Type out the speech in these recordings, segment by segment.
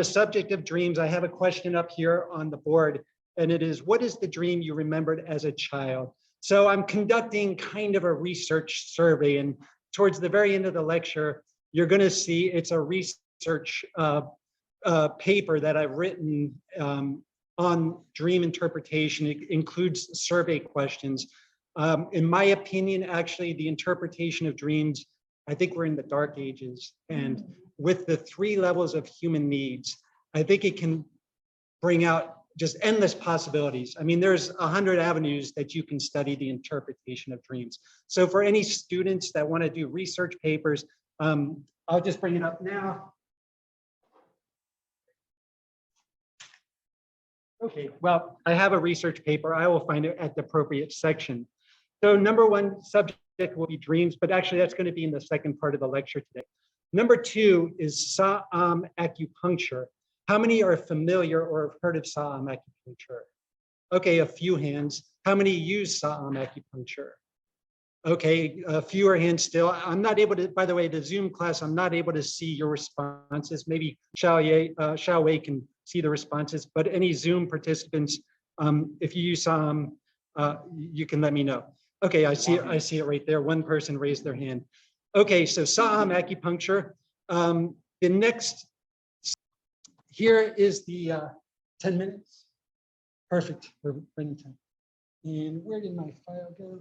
the subject of dreams, I have a question up here on the board, and it is, what is the dream you remembered as a child? So I'm conducting kind of a research survey, and towards the very end of the lecture, you're going to see it's a research paper that I've written on dream interpretation. It includes survey questions. In my opinion, actually, the interpretation of dreams, I think we're in the dark ages. And with the 3 levels of human needs, I think it can bring out just endless possibilities. I mean, there's 100 avenues that you can study the interpretation of dreams. So for any students that want to do research papers, I'll just bring it up now. Okay, well, I have a research paper. I will find it at the appropriate section. So number 1 subject will be dreams, but actually that's going to be in the second part of the lecture today. Number 2 is Saam Acupuncture. How many are familiar or have heard of Saam Acupuncture? Okay, a few hands. How many use Saam Acupuncture? Okay, fewer hands still. I'm not able to, by the way, the Zoom class, I'm not able to see your responses. Maybe Xiao Wei can see the responses, but any Zoom participants, if you use Saam, you can let me know. Okay, I see it right there. One person raised their hand. Okay, so Saam Acupuncture. The next, here is the 10 minutes. Perfect, we're running time. And where did my file go?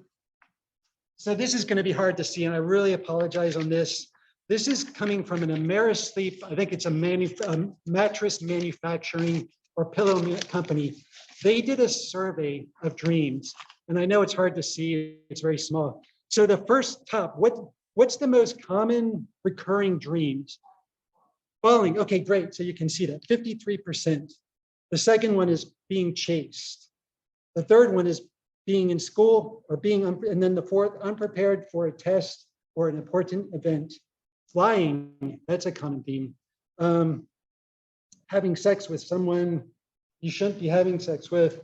So this is going to be hard to see, and I really apologize on this. This is coming from an Amerisleep. I think it's a mattress manufacturing or pillow company. They did a survey of dreams, and I know it's hard to see, it's very small. So the first top, what's the most common recurring dreams? Falling, okay, great, so you can see that, 53%. The second one is being chased. The third one is being in school or being, and then the fourth, unprepared for a test or an important event. Flying, that's a common theme. Having sex with someone you shouldn't be having sex with,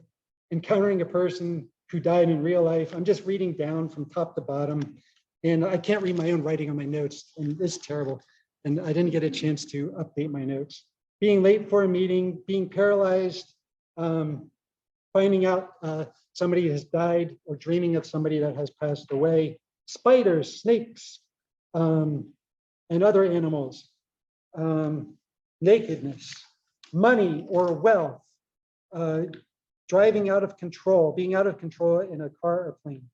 encountering a person who died in real life. I'm just reading down from top to bottom, and I can't read my own writing on my notes, and it's terrible. And I didn't get a chance to update my notes. Being late for a meeting, being paralyzed, finding out somebody has died, or dreaming of somebody that has passed away, spiders, snakes, and other animals, nakedness, money or wealth, driving out of control, being out of control in a car or plane,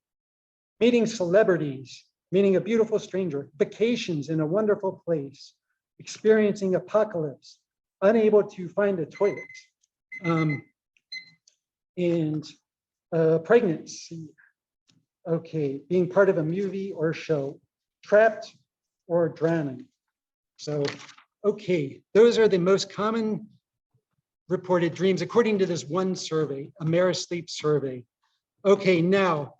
meeting celebrities, meeting a beautiful stranger, vacations in a wonderful place, experiencing apocalypse, unable to find a toilet, and pregnancy. Okay, being part of a movie or show, trapped or drowning. So, okay, those are the most common reported dreams according to this one survey, Amerisleep survey. Okay, now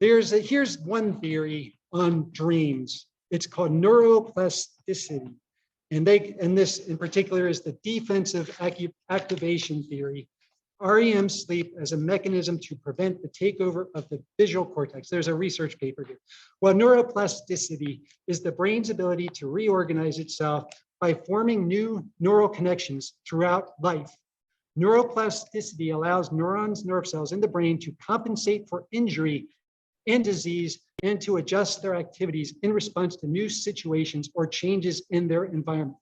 here's one theory on dreams. It's called neuroplasticity, and this in particular is the defensive activation theory. REM sleep as a mechanism to prevent the takeover of the visual cortex. There's a research paper here. Well, neuroplasticity is the brain's ability to reorganize itself by forming new neural connections throughout life. Neuroplasticity allows neurons, nerve cells in the brain to compensate for injury and disease and to adjust their activities in response to new situations or changes in their environment.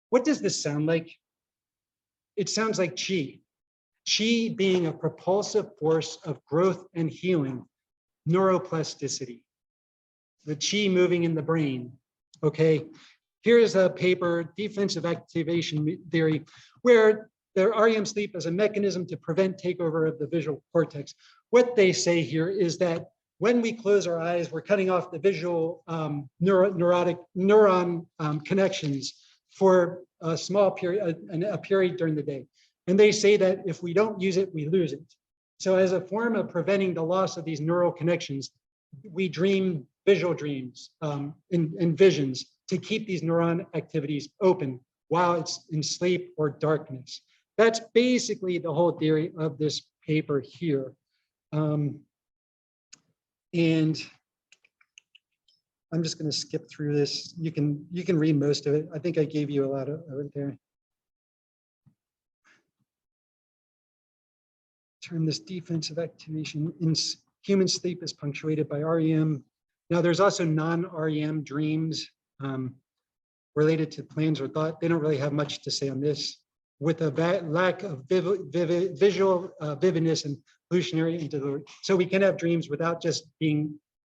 What does this sound like? It sounds like chi. Chi being a propulsive force of growth and healing, neuroplasticity. The chi moving in the brain, okay? Here's a paper, defensive activation theory, where the REM sleep as a mechanism to prevent takeover of the visual cortex. What they say here is that when we close our eyes, we're cutting off the visual neuron connections for a small period, a period during the day. And they say that if we don't use it, we lose it. So as a form of preventing the loss of these neural connections, we dream visual dreams and visions to keep these neuron activities open while it's in sleep or darkness. That's basically the whole theory of this paper here. And I'm just going to skip through this. You can read most of it. I think I gave you a lot of it there. term this defensive activation in human sleep is punctuated by REM. Now, there's also non-REM dreams related to plans or thought. They don't really have much to say on this. With a lack of visual vividness and illusionary into so we can have dreams without just being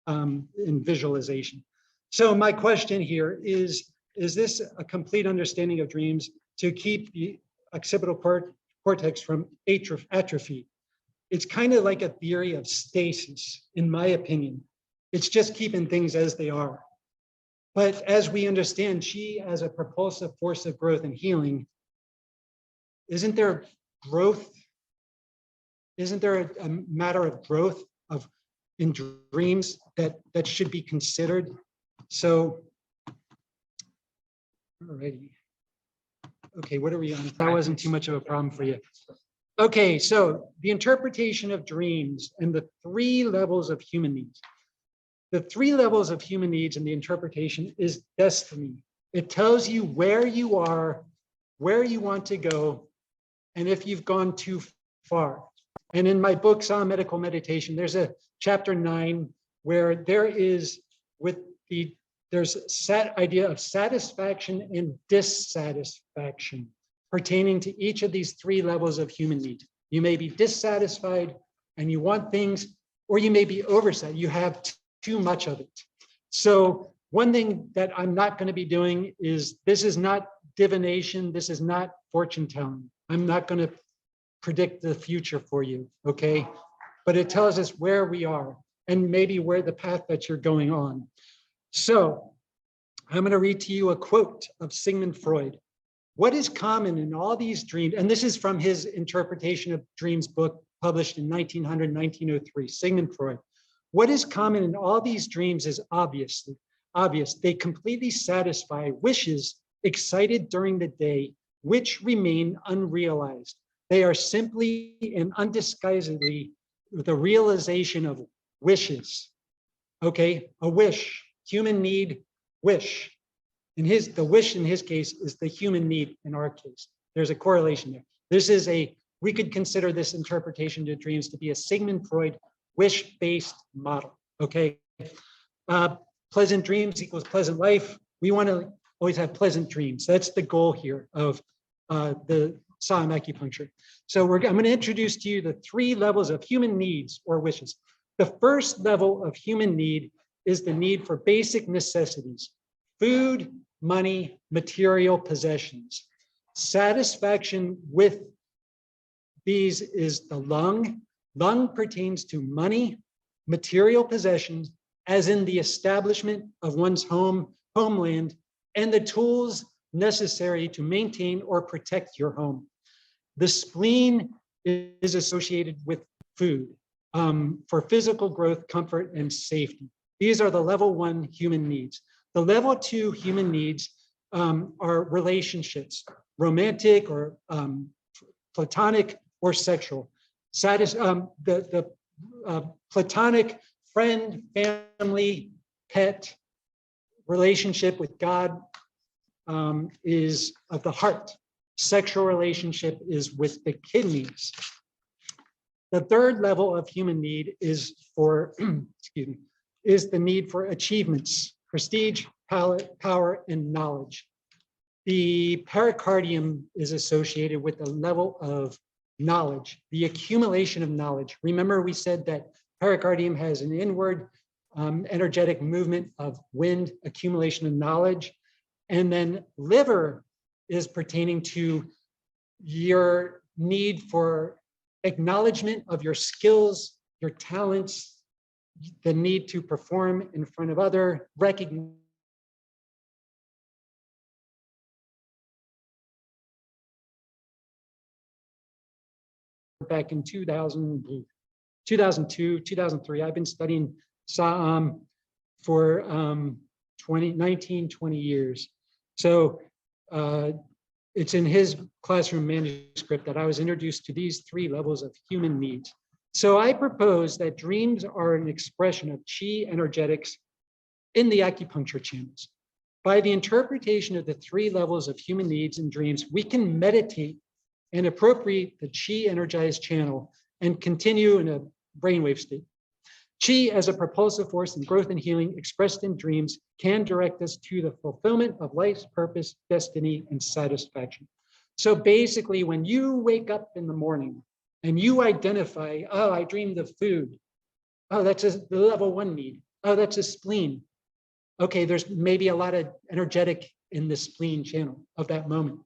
in visualization. So my question here is this a complete understanding of dreams to keep the occipital cortex from atrophy? It's kind of like a theory of stasis, in my opinion. It's just keeping things as they are. But as we understand qi as a propulsive force of growth and healing, isn't there growth? Isn't there a matter of growth in dreams that should be considered? So, alrighty. Okay, what are we on? That wasn't too much of a problem for you. Okay, so the interpretation of dreams and the 3 levels of human needs. The 3 levels of human needs and the interpretation is destiny. It tells you where you are, where you want to go, and if you've gone too far. And in my book, Saam Medical Meditation, there's a chapter 9 where there's idea of satisfaction and dissatisfaction pertaining to each of these 3 levels of human need. You may be dissatisfied and you want things, or you may be oversatisfied. You have too much of it. So one thing that I'm not going to be doing is, this is not divination. This is not fortune telling. I'm not going to predict the future for you, okay? But it tells us where we are and maybe where the path that you're going on. So I'm going to read to you a quote of Sigmund Freud. What is common in all these dreams, and this is from his interpretation of dreams book published in 1903, Sigmund Freud. What is common in all these dreams is obvious. They completely satisfy wishes excited during the day, which remain unrealized. They are simply and undisguisedly the realization of wishes. Okay, a wish, human need, wish. The wish in his case is the human need in our case. There's a correlation there. We could consider this interpretation of dreams to be a Sigmund Freud wish-based model, okay? Pleasant dreams equals pleasant life. We want to always have pleasant dreams. That's the goal here of the Saam Acupuncture. So I'm going to introduce to you the 3 levels of human needs or wishes. The first level of human need is the need for basic necessities: food, money, material possessions. Satisfaction with these is the lung. Lung pertains to money, material possessions, as in the establishment of one's homeland, and the tools necessary to maintain or protect your home. The spleen is associated with food for physical growth, comfort, and safety. These are the level 1 human needs. The level 2 human needs are relationships, romantic or platonic or sexual. The platonic friend, family, pet relationship with God is of the heart. Sexual relationship is with the kidneys. The third level of human need is for, is the need for achievements, prestige, power, and knowledge. The pericardium is associated with the level of knowledge, the accumulation of knowledge. Remember, we said that pericardium has an inward energetic movement of wind, accumulation of knowledge. And then liver is pertaining to your need for acknowledgement of your skills, your talents, the need to perform in front of other, recognize. Back in 2002, 2003, I've been studying Saam for 20 years. So it's in his classroom manuscript that I was introduced to these 3 levels of human needs. So I propose that dreams are an expression of qi energetics in the acupuncture channels. By the interpretation of the 3 levels of human needs and dreams, we can meditate and appropriate the qi energized channel and continue in a brainwave state. Qi as a propulsive force in growth and healing expressed in dreams can direct us to the fulfillment of life's purpose, destiny, and satisfaction. So basically, when you wake up in the morning and you identify, oh, I dreamed of food. Oh, that's the level 1 need. Oh, that's a spleen. Okay, there's maybe a lot of energetic in the spleen channel of that moment.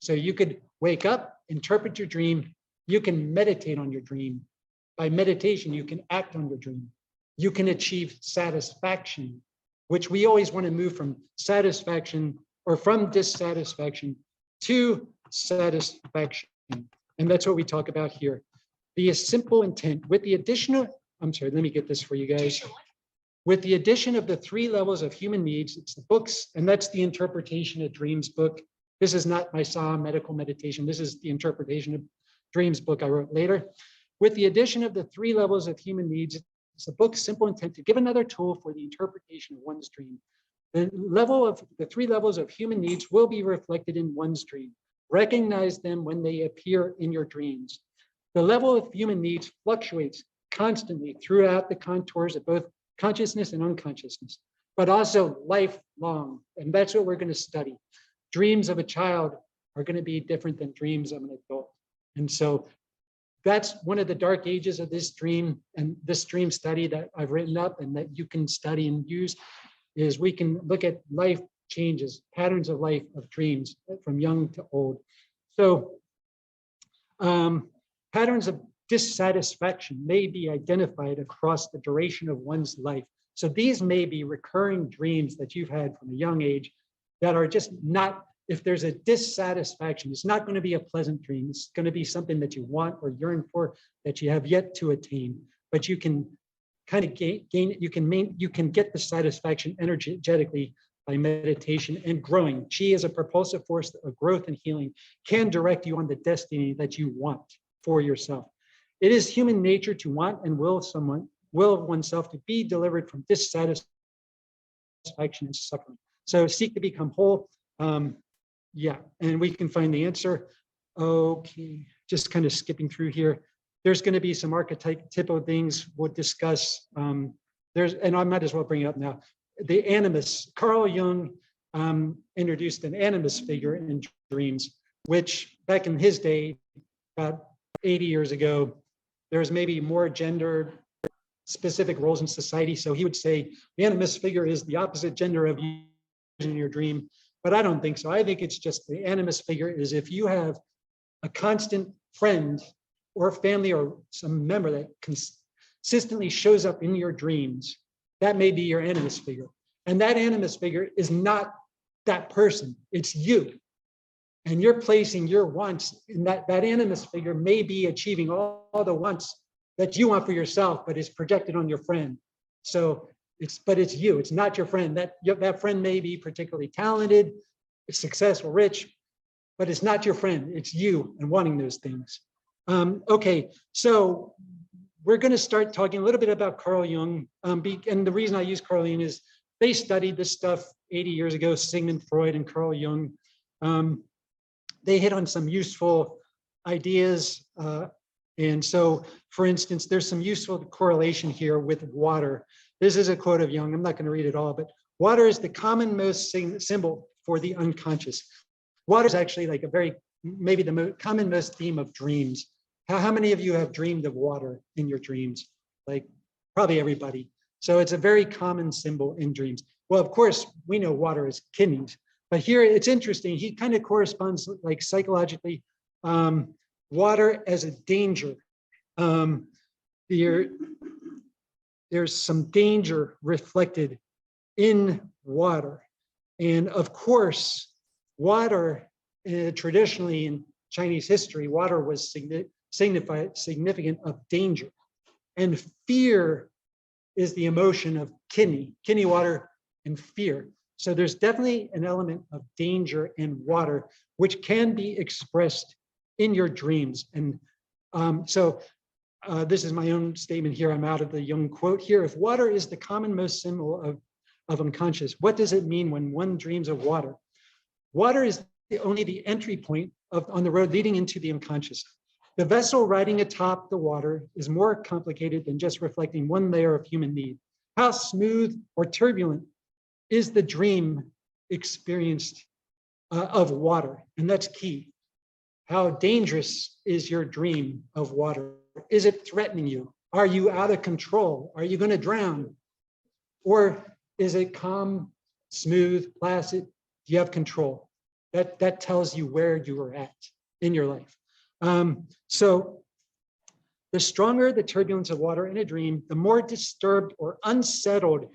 So you could wake up, interpret your dream. You can meditate on your dream. By meditation, you can act on your dream. You can achieve satisfaction, which we always want to move from satisfaction or from dissatisfaction to satisfaction. And that's what we talk about here. The simple intent with the additional, I'm sorry, let me get this for you guys. With the addition of the 3 levels of human needs, it's the books, and that's the interpretation of dreams book. This is not my Saam medical meditation. This is the interpretation of dreams book I wrote later. With the addition of the 3 levels of human needs, it's the book's simple intent to give another tool for the interpretation of one's dream. The 3 levels of human needs will be reflected in one's dream. Recognize them when they appear in your dreams. The level of human needs fluctuates constantly throughout the contours of both consciousness and unconsciousness, but also lifelong. And that's what we're going to study. Dreams of a child are going to be different than dreams of an adult. And so that's one of the dark ages of this dream, and this dream study that I've written up and that you can study and use is we can look at life changes, patterns of life of dreams from young to old. So patterns of dissatisfaction may be identified across the duration of one's life. So these may be recurring dreams that you've had from a young age that are just not, if there's a dissatisfaction, it's not going to be a pleasant dream. It's going to be something that you want or yearn for that you have yet to attain, but you can kind of gain it. You can get the satisfaction energetically by meditation and growing. Qi as a propulsive force of growth and healing can direct you on the destiny that you want for yourself. It is human nature to want and will oneself to be delivered from dissatisfaction and suffering. So seek to become whole. Yeah, and we can find the answer. Okay, just kind of skipping through here. There's going to be some archetypal things we'll discuss. And I might as well bring it up now. The animus, Carl Jung introduced an animus figure in dreams, which back in his day, about 80 years ago, there's maybe more gender specific roles in society. So he would say the animus figure is the opposite gender of you in your dream. But I don't think so. I think it's just the animus figure is if you have a constant friend or family or some member that consistently shows up in your dreams, that may be your animus figure. And that animus figure is not that person, it's you. And you're placing your wants in that animus figure may be achieving all the wants that you want for yourself, but is projected on your friend. So it's you, it's not your friend. That friend may be particularly talented, successful, rich, but it's not your friend, it's you and wanting those things. Okay, so we're going to start talking a little bit about Carl Jung. And the reason I use Carl Jung is they studied this stuff 80 years ago, Sigmund Freud and Carl Jung. They hit on some useful ideas. And so, for instance, there's some useful correlation here with water. This is a quote of Jung. I'm not going to read it all, but water is the commonmost symbol for the unconscious. Water is actually like maybe the most commonmost theme of dreams. How many of you have dreamed of water in your dreams? Like probably everybody. So it's a very common symbol in dreams. Well, of course, we know water is kidneys, but here it's interesting. He kind of corresponds like psychologically, water as a danger. There's some danger reflected in water. And of course, water, traditionally in Chinese history, water was significant of danger. And fear is the emotion of kidney water and fear. So there's definitely an element of danger in water, which can be expressed in your dreams. And this is my own statement here. I'm out of the Jung quote here. If water is the commonmost symbol of unconscious, what does it mean when one dreams of water? Water is only the entry point on the road leading into the unconscious. The vessel riding atop the water is more complicated than just reflecting one layer of human need. How smooth or turbulent is the dream experienced of water? And that's key. How dangerous is your dream of water? Is it threatening you? Are you out of control? Are you going to drown? Or is it calm, smooth, placid? Do you have control? That tells you where you are at in your life. So the stronger the turbulence of water in a dream, the more disturbed or unsettled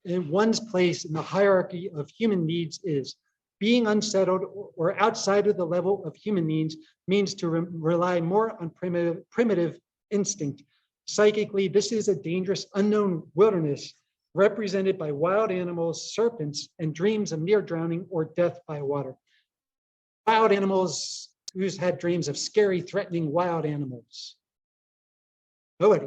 in one's place in the hierarchy of human needs is. Being unsettled or outside of the level of human needs means to rely more on primitive instinct. Psychically, this is a dangerous unknown wilderness represented by wild animals, serpents, and dreams of near drowning or death by water. Wild animals, who's had dreams of scary, threatening wild animals? Nobody.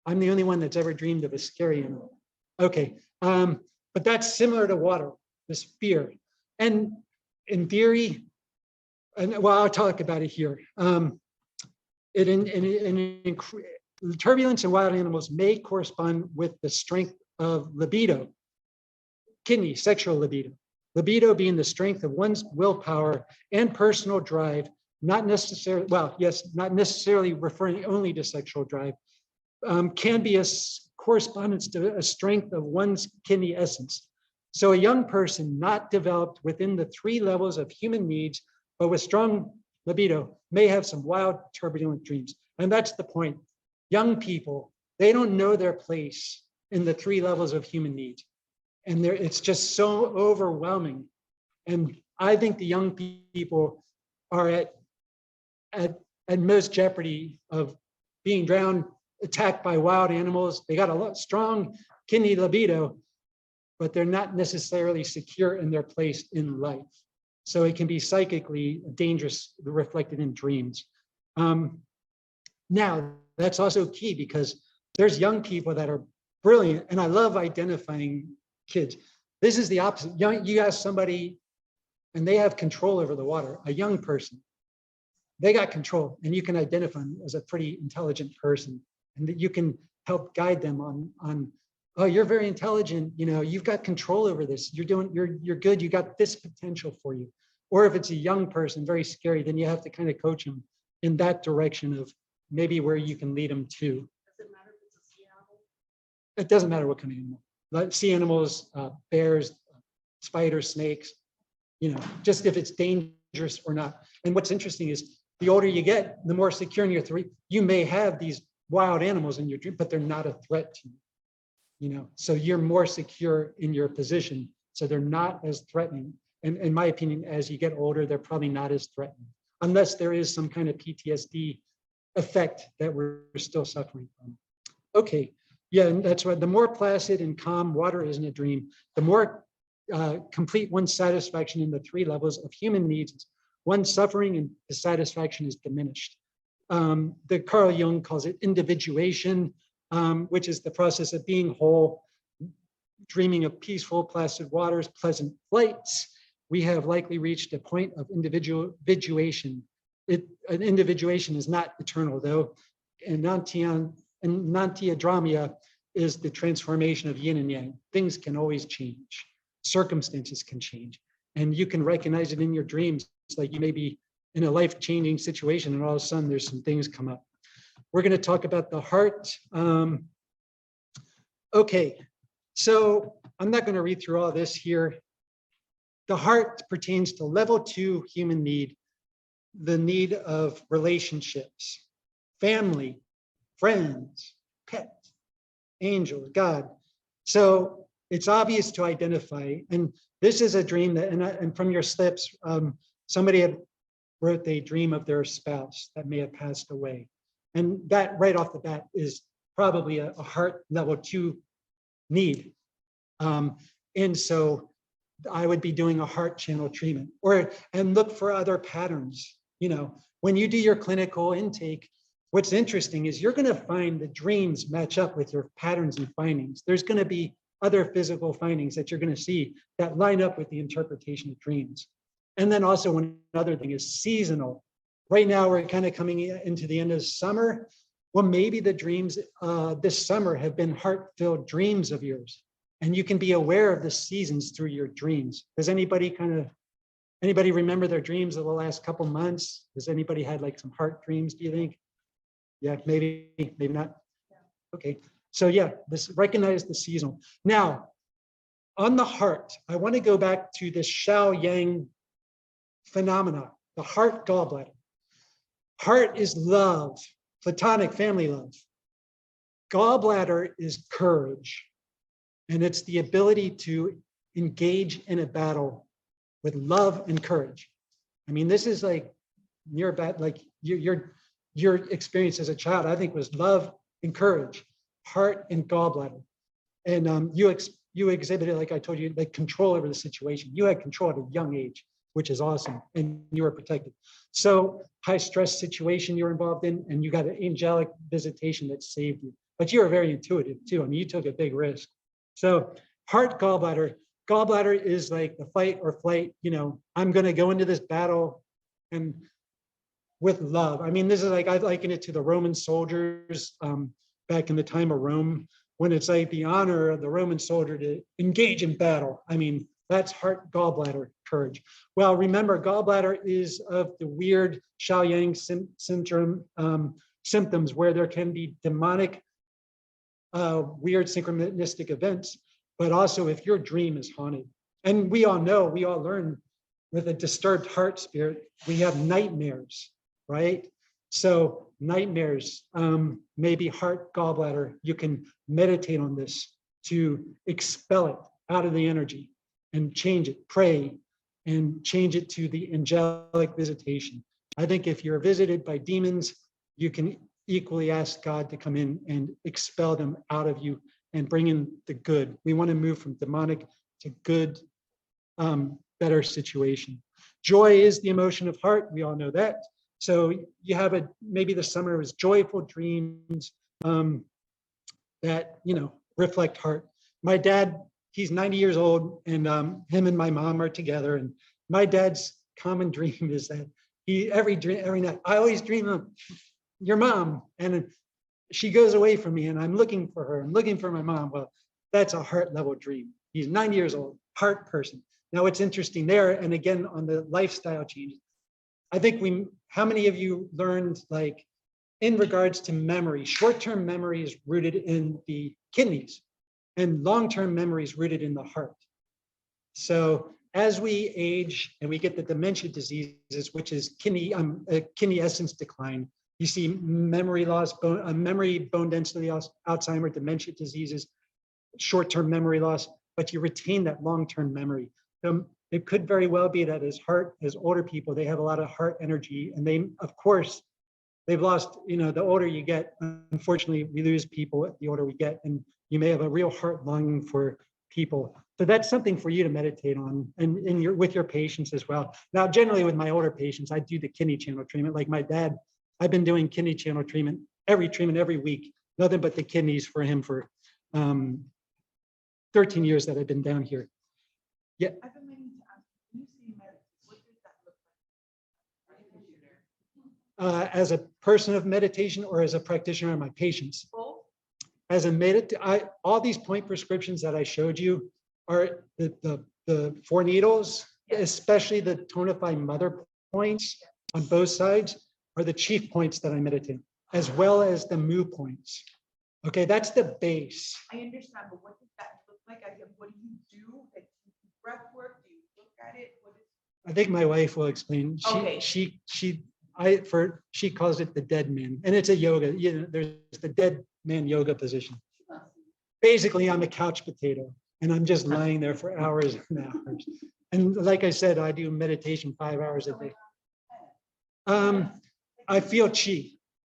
I'm the only one that's ever dreamed of a scary animal. Okay, but that's similar to water, this fear. And in theory, and well, I'll talk about it here. Turbulence in wild animals may correspond with the strength of libido, kidney, sexual libido. Libido being the strength of one's willpower and personal drive, not necessarily, well, yes, not necessarily referring only to sexual drive, can be a correspondence to a strength of one's kidney essence. So a young person not developed within the 3 levels of human needs, but with strong libido, may have some wild, turbulent dreams. And that's the point. Young people, they don't know their place in the 3 levels of human needs. And it's just so overwhelming. And I think the young people are at most jeopardy of being drowned, attacked by wild animals. They got a lot strong kidney libido, but they're not necessarily secure in their place in life. So it can be psychically dangerous, reflected in dreams. Now, that's also key because there's young people that are brilliant, and I love identifying kids. This is the opposite. You ask somebody, and they have control over the water, a young person. They got control, and you can identify them as a pretty intelligent person, and that you can help guide them on oh, you're very intelligent, you know, you've got control over this, you're good, you got this potential for you. Or if it's a young person, very scary, then you have to kind of coach them in that direction of maybe where you can lead them to. Does it matter if it's a sea animal? It doesn't matter what kind of animal. Like sea animals, bears, spiders, snakes, you know, just if it's dangerous or not. And what's interesting is the older you get, the more secure in your 3, you may have these wild animals in your dream, but they're not a threat to you. You know, so you're more secure in your position. So they're not as threatening. And in my opinion, as you get older, they're probably not as threatening, unless there is some kind of PTSD effect that we're still suffering from. Okay, yeah, and that's why the more placid and calm water is in a dream, the more complete one's satisfaction in the 3 levels of human needs. One's suffering and dissatisfaction is diminished. The Carl Jung calls it individuation, which is the process of being whole, dreaming of peaceful, placid waters, pleasant flights. We have likely reached a point of individuation. An individuation is not eternal, though. And Nantiadramia is the transformation of yin and yang. Things can always change. Circumstances can change. And you can recognize it in your dreams. It's like you may be in a life-changing situation and all of a sudden there's some things come up. We're going to talk about the heart. Okay, so I'm not going to read through all this here. The heart pertains to level 2 human need, the need of relationships, family, friends, pet, angel, God. So it's obvious to identify, and this is a dream that, and from your slips, somebody had wrote they dream of their spouse that may have passed away. And that right off the bat is probably a heart level 2 need. And so I would be doing a heart channel treatment and look for other patterns. You know, when you do your clinical intake, what's interesting is you're going to find the dreams match up with your patterns and findings. There's going to be other physical findings that you're going to see that line up with the interpretation of dreams. And then also one other thing is seasonal right now we're kind of coming into the end of summer. Well, maybe the dreams this summer have been heart-filled dreams of yours, and you can be aware of the seasons through your dreams. Does anybody remember their dreams of the last couple months? Has anybody had like some heart dreams, do you think? Yeah, maybe not. Okay, so yeah, recognize the seasonal. Now, on the heart, I want to go back to this Xiao Yang phenomena, the heart gallbladder. Heart is love, platonic family love. Gallbladder is courage, and it's the ability to engage in a battle with love and courage. I mean, this is like your experience as a child, I think, was love and courage, heart and gallbladder. And you exhibited, like I told you, like control over the situation. You had control at a young age, which is awesome, and you were protected. So high stress situation you're involved in, and you got an angelic visitation that saved you. But you were very intuitive too. I mean, you took a big risk. So heart gallbladder is like the fight or flight. You know, I'm going to go into this battle and with love. I mean, this is like, I liken it to the Roman soldiers back in the time of Rome, when it's like the honor of the Roman soldier to engage in battle. I mean, that's heart gallbladder courage. Well, remember, gallbladder is of the weird Xiao Yang syndrome symptoms where there can be demonic, weird synchronistic events, but also if your dream is haunted. And we all know, we all learn with a disturbed heart spirit, we have nightmares, right? So nightmares, maybe heart gallbladder, you can meditate on this to expel it out of the energy and change it, pray, and change it to the angelic visitation. I think if you're visited by demons, you can equally ask God to come in and expel them out of you and bring in the good. We want to move from demonic to good, better situation. Joy is the emotion of heart. We all know that. So you have maybe the summer was joyful dreams that, you know, reflect heart. My dad, he's 90 years old, and him and my mom are together. And my dad's common dream is that every night, I always dream of your mom, and she goes away from me, and I'm looking for her. I'm looking for my mom. Well, that's a heart level dream. He's 90 years old, heart person. Now, what's interesting there, and again on the lifestyle change, I think how many of you learned, like, in regards to memory, short-term memory is rooted in the kidneys, and long-term memory is rooted in the heart. So as we age and we get the dementia diseases, which is kidney essence decline, you see memory loss, memory, bone density loss, Alzheimer, dementia diseases, short-term memory loss, but you retain that long-term memory. So it could very well be that as older people, they have a lot of heart energy, and they, of course, they've lost, you know, the older you get, unfortunately, we lose people the older we get, and you may have a real heart longing for people. So that's something for you to meditate on, and with your patients as well. Now, generally with my older patients, I do the kidney channel treatment. Like my dad, I've been doing kidney channel treatment every week, nothing but the kidneys for him for 13 years that I've been down here. Yeah. I've been waiting to ask, when you say meditate, what does that look like? As a person of meditation or as a practitioner of my patients? Both? As a all these point prescriptions that I showed you are the 4 needles, especially the tonify mother points on both sides, are the chief points that I meditate, as well as the mu points. Okay, that's the base. I understand, but what does that look like? What do you do? Like, do you do breath work? Do you look at it? I think my wife will explain. She calls it the dead man, and it's a yoga. You know, there's the dead man yoga position. Basically, I'm a couch potato, and I'm just lying there for hours and hours. And like I said, I do meditation 5 hours a day. I feel chi,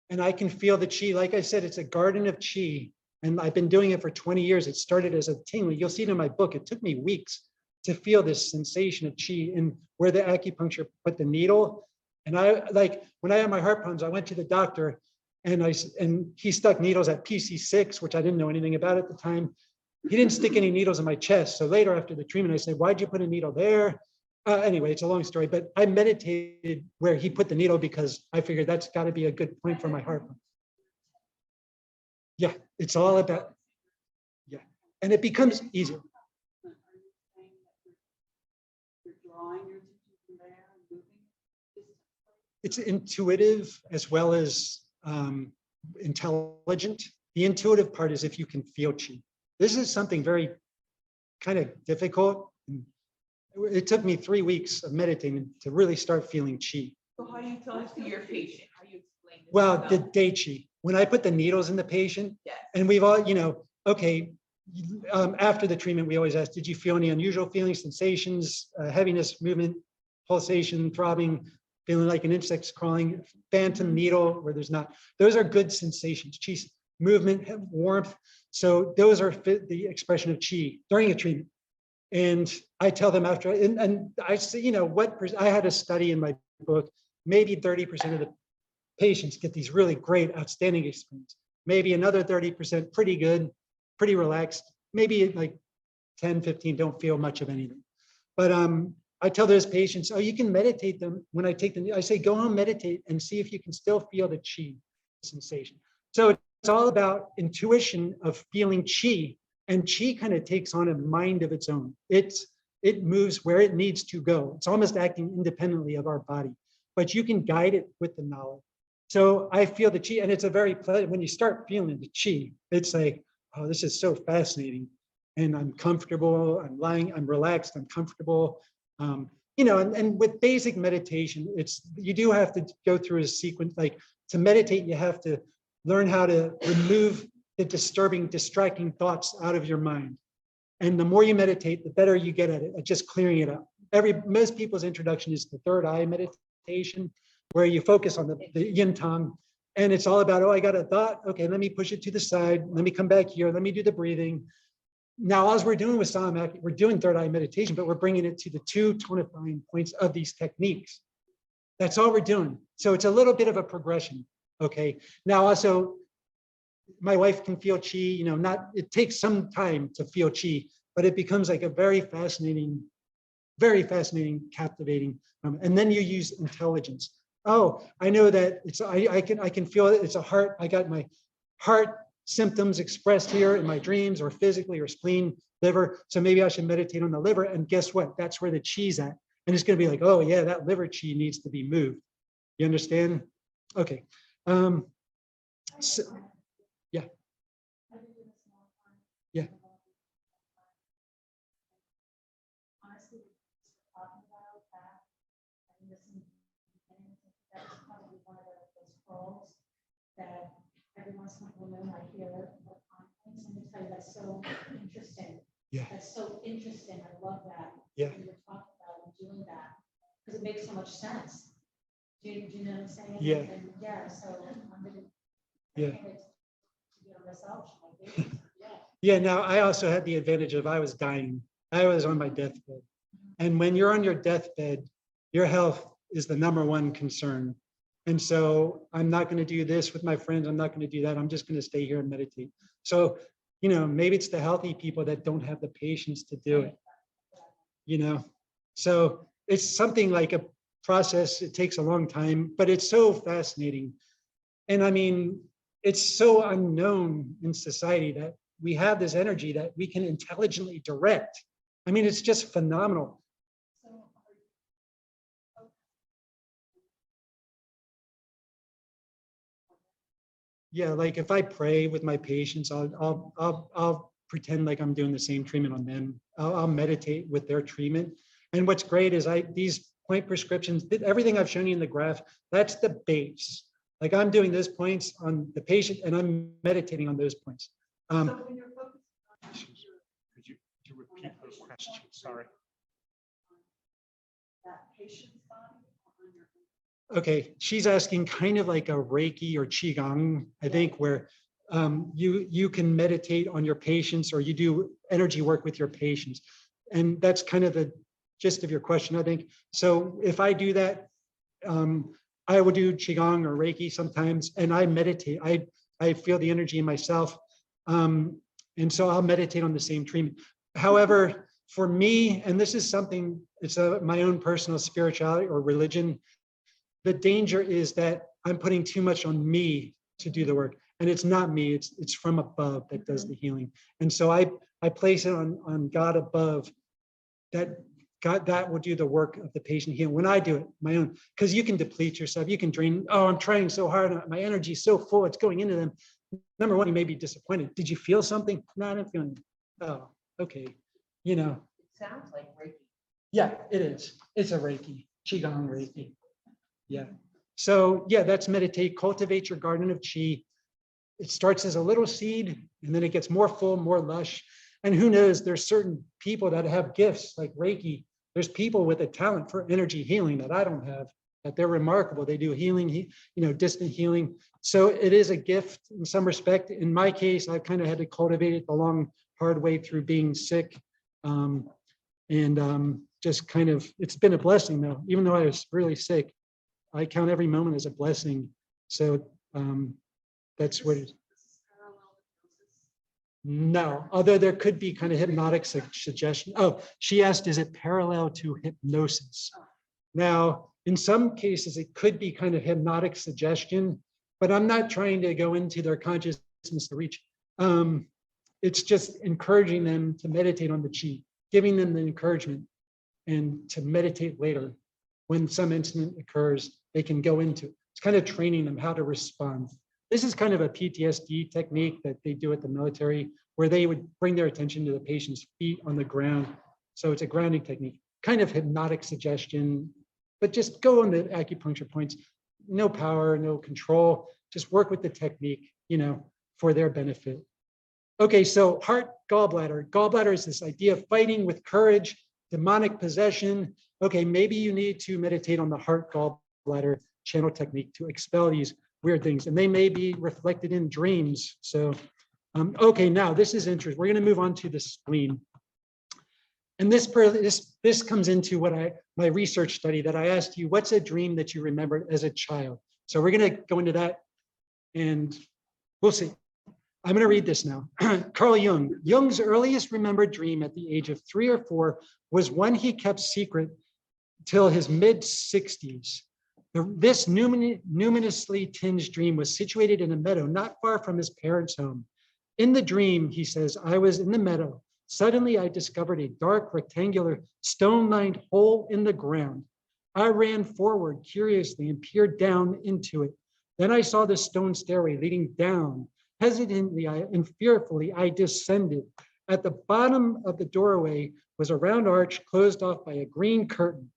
and I can feel the chi. Like I said, it's a garden of chi, and I've been doing it for 20 years. It started as a tingling. You'll see it in my book. It took me weeks to feel this sensation of chi, and where the acupuncture put the needle. And when I had my heart problems, I went to the doctor, and he stuck needles at PC6, which I didn't know anything about at the time. He didn't stick any needles in my chest. So later after the treatment, I said, why'd you put a needle there? Anyway, it's a long story, but I meditated where he put the needle because I figured that's got to be a good point for my heart. Yeah, it's all about, yeah. And it becomes easier. Are you saying that you're drawing your attention from there and moving it? It's intuitive as well as intelligent. The intuitive part is if you can feel chi. This is something very kind of difficult. It took me 3 weeks of meditating to really start feeling chi. So how do you tell it to your patient? How do you explain this? Well, to the them? day chi, when I put the needles in the patient, Yes. and we've all, okay, after the treatment, we always ask, did you feel any unusual feelings, sensations, heaviness, movement, pulsation, throbbing, feeling like an insect's crawling, phantom needle where there's not? Those are good sensations. Chi, movement, warmth. So those are the expression of chi during a treatment. And I tell them after, and I say, I had a study in my book, maybe 30% of the patients get these really great, outstanding experience. Maybe another 30% pretty good, pretty relaxed. Maybe like 10, 15 don't feel much of anything. But I tell those patients, oh, you can meditate them. When I take them, I say, go home, meditate and see if you can still feel the chi sensation. So it's all about intuition of feeling chi, and chi kind of takes on a mind of its own. It moves where it needs to go. It's almost acting independently of our body, but you can guide it with the knowledge. So I feel the chi, and it's a very pleasant, when you start feeling the chi, it's like, oh, this is so fascinating. And I'm comfortable, I'm lying, I'm relaxed, I'm comfortable. And with basic meditation, you do have to go through a sequence. Like to meditate, you have to learn how to remove the disturbing, distracting thoughts out of your mind. And the more you meditate, the better you get at it, at just clearing it up. Most people's introduction is the third eye meditation, where you focus on the yin tong. And it's all about, oh, I got a thought. Okay, let me push it to the side. Let me come back here. Let me do the breathing. Now, as we're doing with Saam Acupuncture, we're doing third eye meditation, but we're bringing it to the two tonifying points of these techniques. That's all we're doing. So it's a little bit of a progression. Okay. Now, also, my wife can feel chi, it takes some time to feel chi, but it becomes like a very fascinating, captivating. And then you use intelligence. Oh, I know that I can feel it. It's a heart. I got my heart symptoms expressed here in my dreams, or physically, or spleen, liver. So maybe I should meditate on the liver. And guess what? That's where the chi's at. And it's going to be like, oh yeah, that liver chi needs to be moved. You understand? Okay. So, yeah. Yeah. Honestly, talking about that and listening, that was probably one of those calls that every once in a blue moon I hear a conference, and I tell you that's so interesting. Yeah. That's so interesting. I love that. Yeah. When you're talking about and doing that, because it makes so much sense. Do you know what I'm saying? Yeah. And yeah. So I'm gonna. Yeah. To get on myself, yeah. Yeah. Now I also had the advantage of I was dying. I was on my deathbed. And when you're on your deathbed, your health is the number one concern. And so I'm not going to do this with my friends. I'm not going to do that. I'm just going to stay here and meditate. So, maybe it's the healthy people that don't have the patience to do it, So it's something like a process. It takes a long time, but it's so fascinating. And I mean, it's so unknown in society that we have this energy that we can intelligently direct. I mean, it's just phenomenal. Yeah, like if I pray with my patients, I'll pretend like I'm doing the same treatment on them. I'll meditate with their treatment. And what's great is these point prescriptions, everything I've shown you in the graph, that's the base. Like I'm doing those points on the patient and I'm meditating on those points. So when you're focused on Could you repeat those questions? Sorry. that patient's body on your Okay, she's asking kind of like a Reiki or Qigong, I think, where you can meditate on your patients, or you do energy work with your patients. And that's kind of the gist of your question, I think. So if I do that, I will do Qigong or Reiki sometimes, and I meditate. I feel the energy in myself. And so I'll meditate on the same treatment. However, for me, and this is something, it's my own personal spirituality or religion, the danger is that I'm putting too much on me to do the work. And it's not me, it's from above that does the healing. And so I place it on God above, that God, that will do the work of the patient healing. When I do it, my own, because you can deplete yourself, you can drain, oh, I'm trying so hard, my energy is so full, it's going into them. Number one, you may be disappointed. Did you feel something? No, I didn't feel anything. Oh, okay. You know, It sounds like Reiki. yeah, it is. It's a Reiki, Qigong Reiki. Yeah. So yeah, that's meditate, cultivate your garden of Qi. It starts as a little seed and then it gets more full, more lush. And who knows, there's certain people that have gifts like Reiki. There's people with a talent for energy healing that I don't have, that they're remarkable. They do healing, distant healing. So it is a gift in some respect. In my case, I've kind of had to cultivate it the long, hard way through being sick. Just kind of, it's been a blessing though, even though I was really sick. I count every moment as a blessing. So that's what it is. No, although there could be kind of hypnotic suggestion. Oh, she asked, is it parallel to hypnosis? Now, in some cases, it could be kind of hypnotic suggestion, but I'm not trying to go into their consciousness to reach. It's just encouraging them to meditate on the Qi, giving them the encouragement and to meditate later. When some incident occurs, they can go into it. It's kind of training them how to respond. This is kind of a PTSD technique that they do at the military, where they would bring their attention to the patient's feet on the ground. So it's a grounding technique, kind of hypnotic suggestion, but just go on the acupuncture points. No power, no control, just work with the technique, for their benefit. Okay, so heart, gallbladder. Gallbladder is this idea of fighting with courage, demonic possession. Okay, maybe you need to meditate on the heart, gallbladder channel technique to expel these weird things, and they may be reflected in dreams. So, okay, now this is interesting. We're going to move on to the spleen, and this comes into my research study that I asked you. What's a dream that you remembered as a child? So we're going to go into that, and we'll see. I'm going to read this now. Carl Jung. Jung's earliest remembered dream at the age of 3 or 4 was one he kept secret till his mid-60s. This numinously tinged dream was situated in a meadow not far from his parents' home. In the dream, he says, I was in the meadow. Suddenly, I discovered a dark, rectangular, stone-lined hole in the ground. I ran forward curiously and peered down into it. Then I saw the stone stairway leading down. Hesitantly and fearfully, I descended. At the bottom of the doorway was a round arch closed off by a green curtain.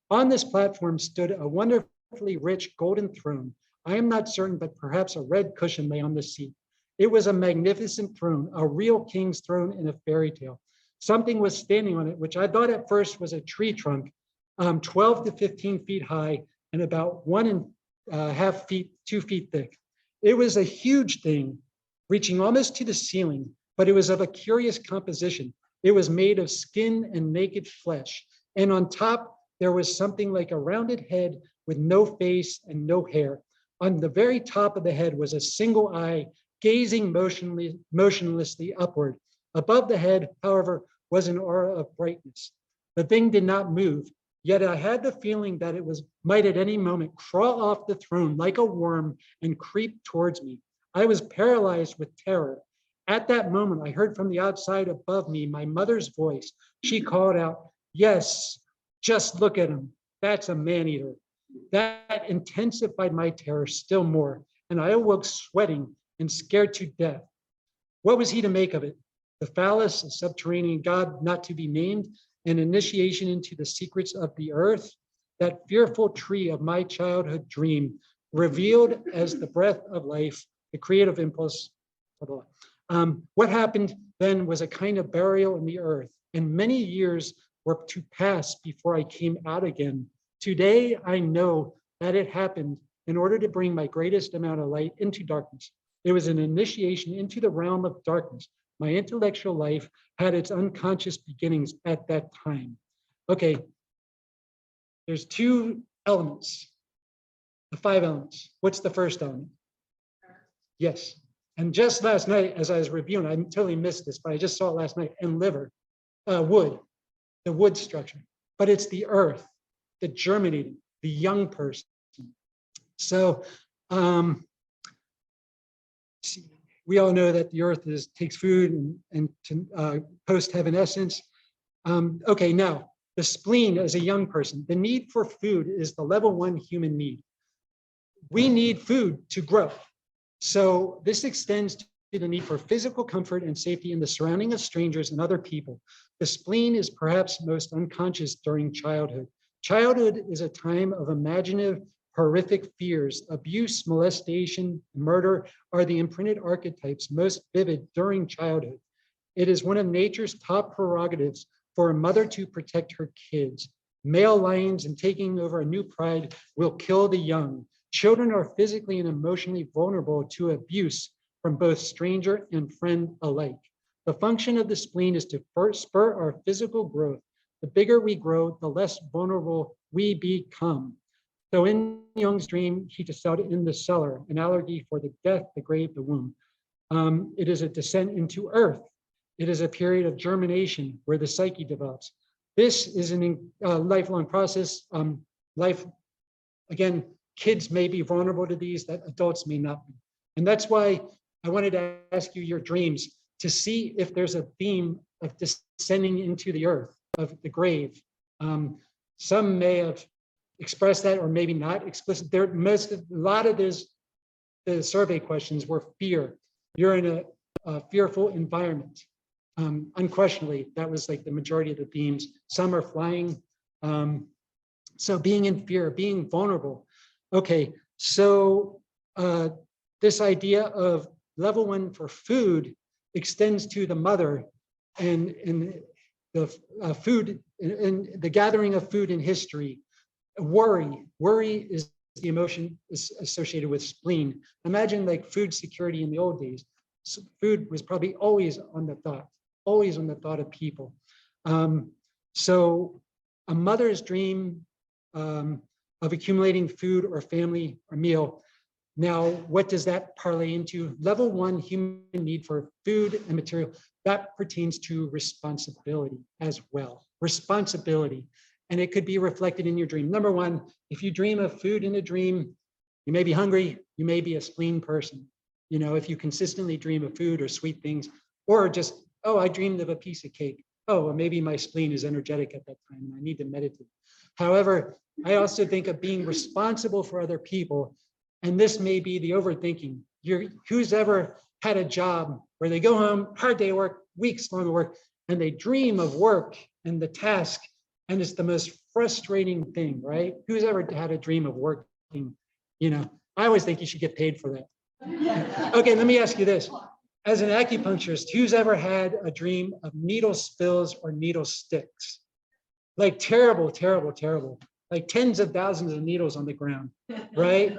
On this platform stood a wonderfully rich golden throne. I am not certain, but perhaps a red cushion lay on the seat. It was a magnificent throne, a real king's throne in a fairy tale. Something was standing on it, which I thought at first was a tree trunk, 12 to 15 feet high and about 1.5 feet, 2 feet thick. It was a huge thing, reaching almost to the ceiling, but it was of a curious composition. It was made of skin and naked flesh. And on top, there was something like a rounded head with no face and no hair. On the very top of the head was a single eye gazing motionlessly upward. Above the head, however, was an aura of brightness. The thing did not move, yet I had the feeling that it might at any moment crawl off the throne like a worm and creep towards me. I was paralyzed with terror. At that moment, I heard from the outside above me my mother's voice. She called out, "Yes, just look at him. That's a man-eater." That intensified my terror still more, and I awoke sweating and scared to death. What was he to make of it? The phallus, a subterranean god not to be named, an initiation into the secrets of the earth, that fearful tree of my childhood dream, revealed as the breath of life, the creative impulse. What happened then was a kind of burial in the earth, and many years were to pass before I came out again. Today, I know that it happened in order to bring my greatest amount of light into darkness. It was an initiation into the realm of darkness. My intellectual life had its unconscious beginnings at that time. Okay, there's 2 elements, the 5 elements. What's the first element? Yes. And just last night, as I was reviewing, I totally missed this, but I just saw it last night, and liver, wood. the wood structure, but it's the earth, the germinating, the young person. So we all know that the earth takes food and to post-heaven essence. Okay, now the spleen as a young person, the need for food is the level 1 human need. We need food to grow. So this extends to the need for physical comfort and safety in the surrounding of strangers and other people. The spleen is perhaps most unconscious during childhood. Childhood is a time of imaginative, horrific fears. Abuse, molestation, murder are the imprinted archetypes most vivid during childhood. It is one of nature's top prerogatives for a mother to protect her kids. Male lions and taking over a new pride will kill the young. Children are physically and emotionally vulnerable to abuse from both stranger and friend alike. The function of the spleen is to spur our physical growth. The bigger we grow, the less vulnerable we become. So in Jung's dream, he decided in the cellar, an allegory for the death, the grave, the womb. It is a descent into earth. It is a period of germination where the psyche develops. This is a lifelong process. Again, kids may be vulnerable to these that adults may not be. And that's why I wanted to ask you your dreams to see if there's a theme of descending into the earth, of the grave. Some may have expressed that or maybe not explicit. A lot of the survey questions were fear. You're in a fearful environment. Unquestionably, that was like the majority of the themes. Some are flying. So being in fear, being vulnerable. Okay, so this idea of level 1 for food extends to the mother and the food and the gathering of food in history. Worry is the emotion is associated with spleen. Imagine like food security in the old days. So food was probably always on the thought of people. So a mother's dream of accumulating food or family or meal. Now, what does that parlay into? Level 1 human need for food and material. That pertains to responsibility as well. Responsibility. And it could be reflected in your dream. Number 1, if you dream of food in a dream, you may be hungry, you may be a spleen person. You know, if you consistently dream of food or sweet things, or just, oh, I dreamed of a piece of cake. Oh, well, maybe my spleen is energetic at that time and I need to meditate. However, I also think of being responsible for other people. And this may be the overthinking. Who's ever had a job where they go home, hard day of work, weeks long of work, and they dream of work and the task, and it's the most frustrating thing, right? Who's ever had a dream of working? You know, I always think you should get paid for that. Okay, let me ask you this. As an acupuncturist, who's ever had a dream of needle spills or needle sticks? Like terrible, terrible, terrible. Like tens of thousands of needles on the ground, right?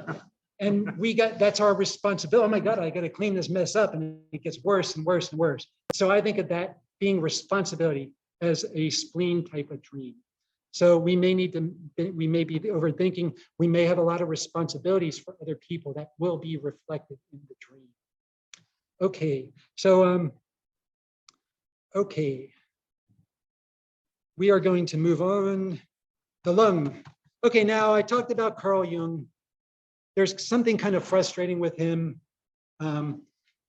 And that's our responsibility. Oh my God, I got to clean this mess up. And it gets worse and worse and worse. So I think of that being responsibility as a spleen type of dream. So we may be overthinking. We may have a lot of responsibilities for other people that will be reflected in the dream. Okay, so, okay. We are going to move on. The lung. Okay, now I talked about Carl Jung. There's something kind of frustrating with him.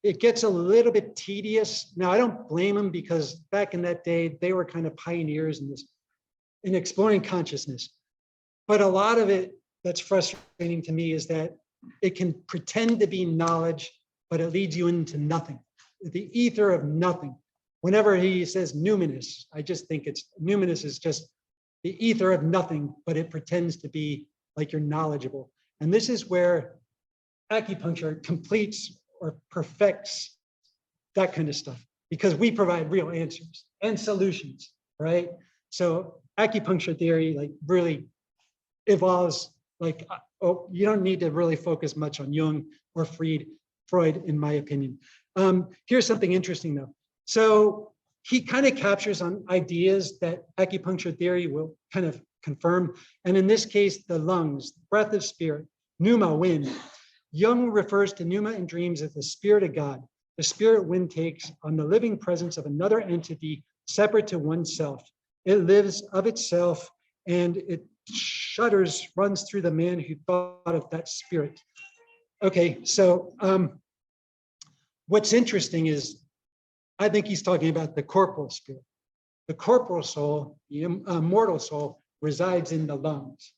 It gets a little bit tedious. Now, I don't blame him because back in that day, they were kind of pioneers in exploring consciousness. But a lot of it that's frustrating to me is that it can pretend to be knowledge, but it leads you into nothing, the ether of nothing. Whenever he says numinous, I just think numinous is just the ether of nothing, but it pretends to be like you're knowledgeable. And this is where acupuncture completes or perfects that kind of stuff, because we provide real answers and solutions, right? So acupuncture theory like really evolves like, oh, you don't need to really focus much on Jung or Freud, in my opinion. Here's something interesting though. So he kind of captures on ideas that acupuncture theory will kind of confirm. And in this case, the lungs, breath of spirit, pneuma, wind. Jung refers to pneuma in dreams as the spirit of God. The spirit wind takes on the living presence of another entity separate to oneself. It lives of itself, and it shudders, runs through the man who thought of that spirit. Okay, so what's interesting is, I think he's talking about the corporal spirit. The corporal soul, the immortal soul, resides in the lungs.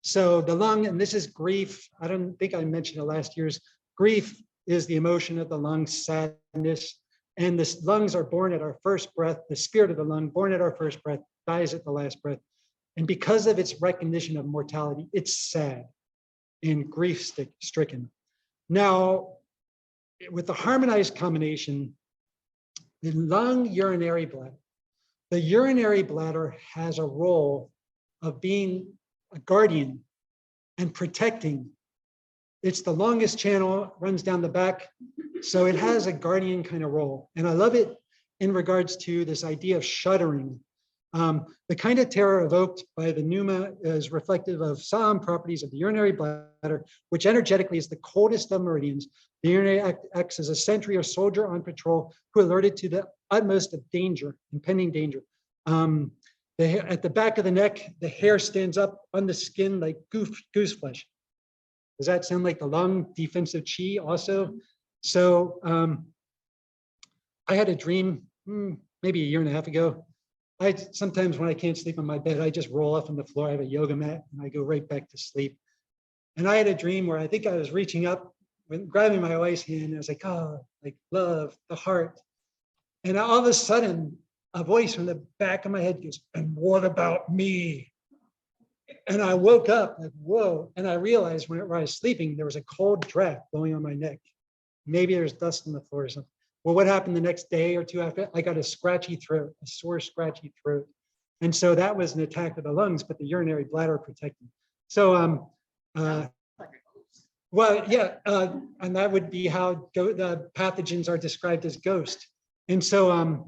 So the lung, and this is grief. I don't think I mentioned it last year's. Grief is the emotion of the lungs, sadness, and the lungs are born at our first breath. The spirit of the lung, born at our first breath, dies at the last breath. And because of its recognition of mortality, it's sad and grief-stricken. Now, with the harmonized combination, the lung urinary bladder, the urinary bladder has a role of being a guardian and protecting. It's the longest channel, runs down the back. So it has a guardian kind of role. And I love it in regards to this idea of shuddering. The kind of terror evoked by the pneuma is reflective of Saam properties of the urinary bladder, which energetically is the coldest of meridians. The urinary acts as a sentry or soldier on patrol who alerted to the utmost of danger, impending danger. At the back of the neck, the hair stands up on the skin like goose flesh. Does that sound like the lung defensive chi also? So I had a dream maybe a year and a half ago. Sometimes when I can't sleep on my bed, I just roll off on the floor. I have a yoga mat and I go right back to sleep. And I had a dream where I think I was reaching up, grabbing my wife's hand. And I was like, oh, like love, the heart. And all of a sudden, a voice from the back of my head goes, and what about me? And I woke up like, whoa. And I realized when I was sleeping, there was a cold draft blowing on my neck. Maybe there's dust on the floor or something. Well, what happened the next day or two after? I got a scratchy throat, a sore, scratchy throat. And so that was an attack of the lungs, but the urinary bladder protected. So, well, yeah, and that would be how the pathogens are described as ghost. And so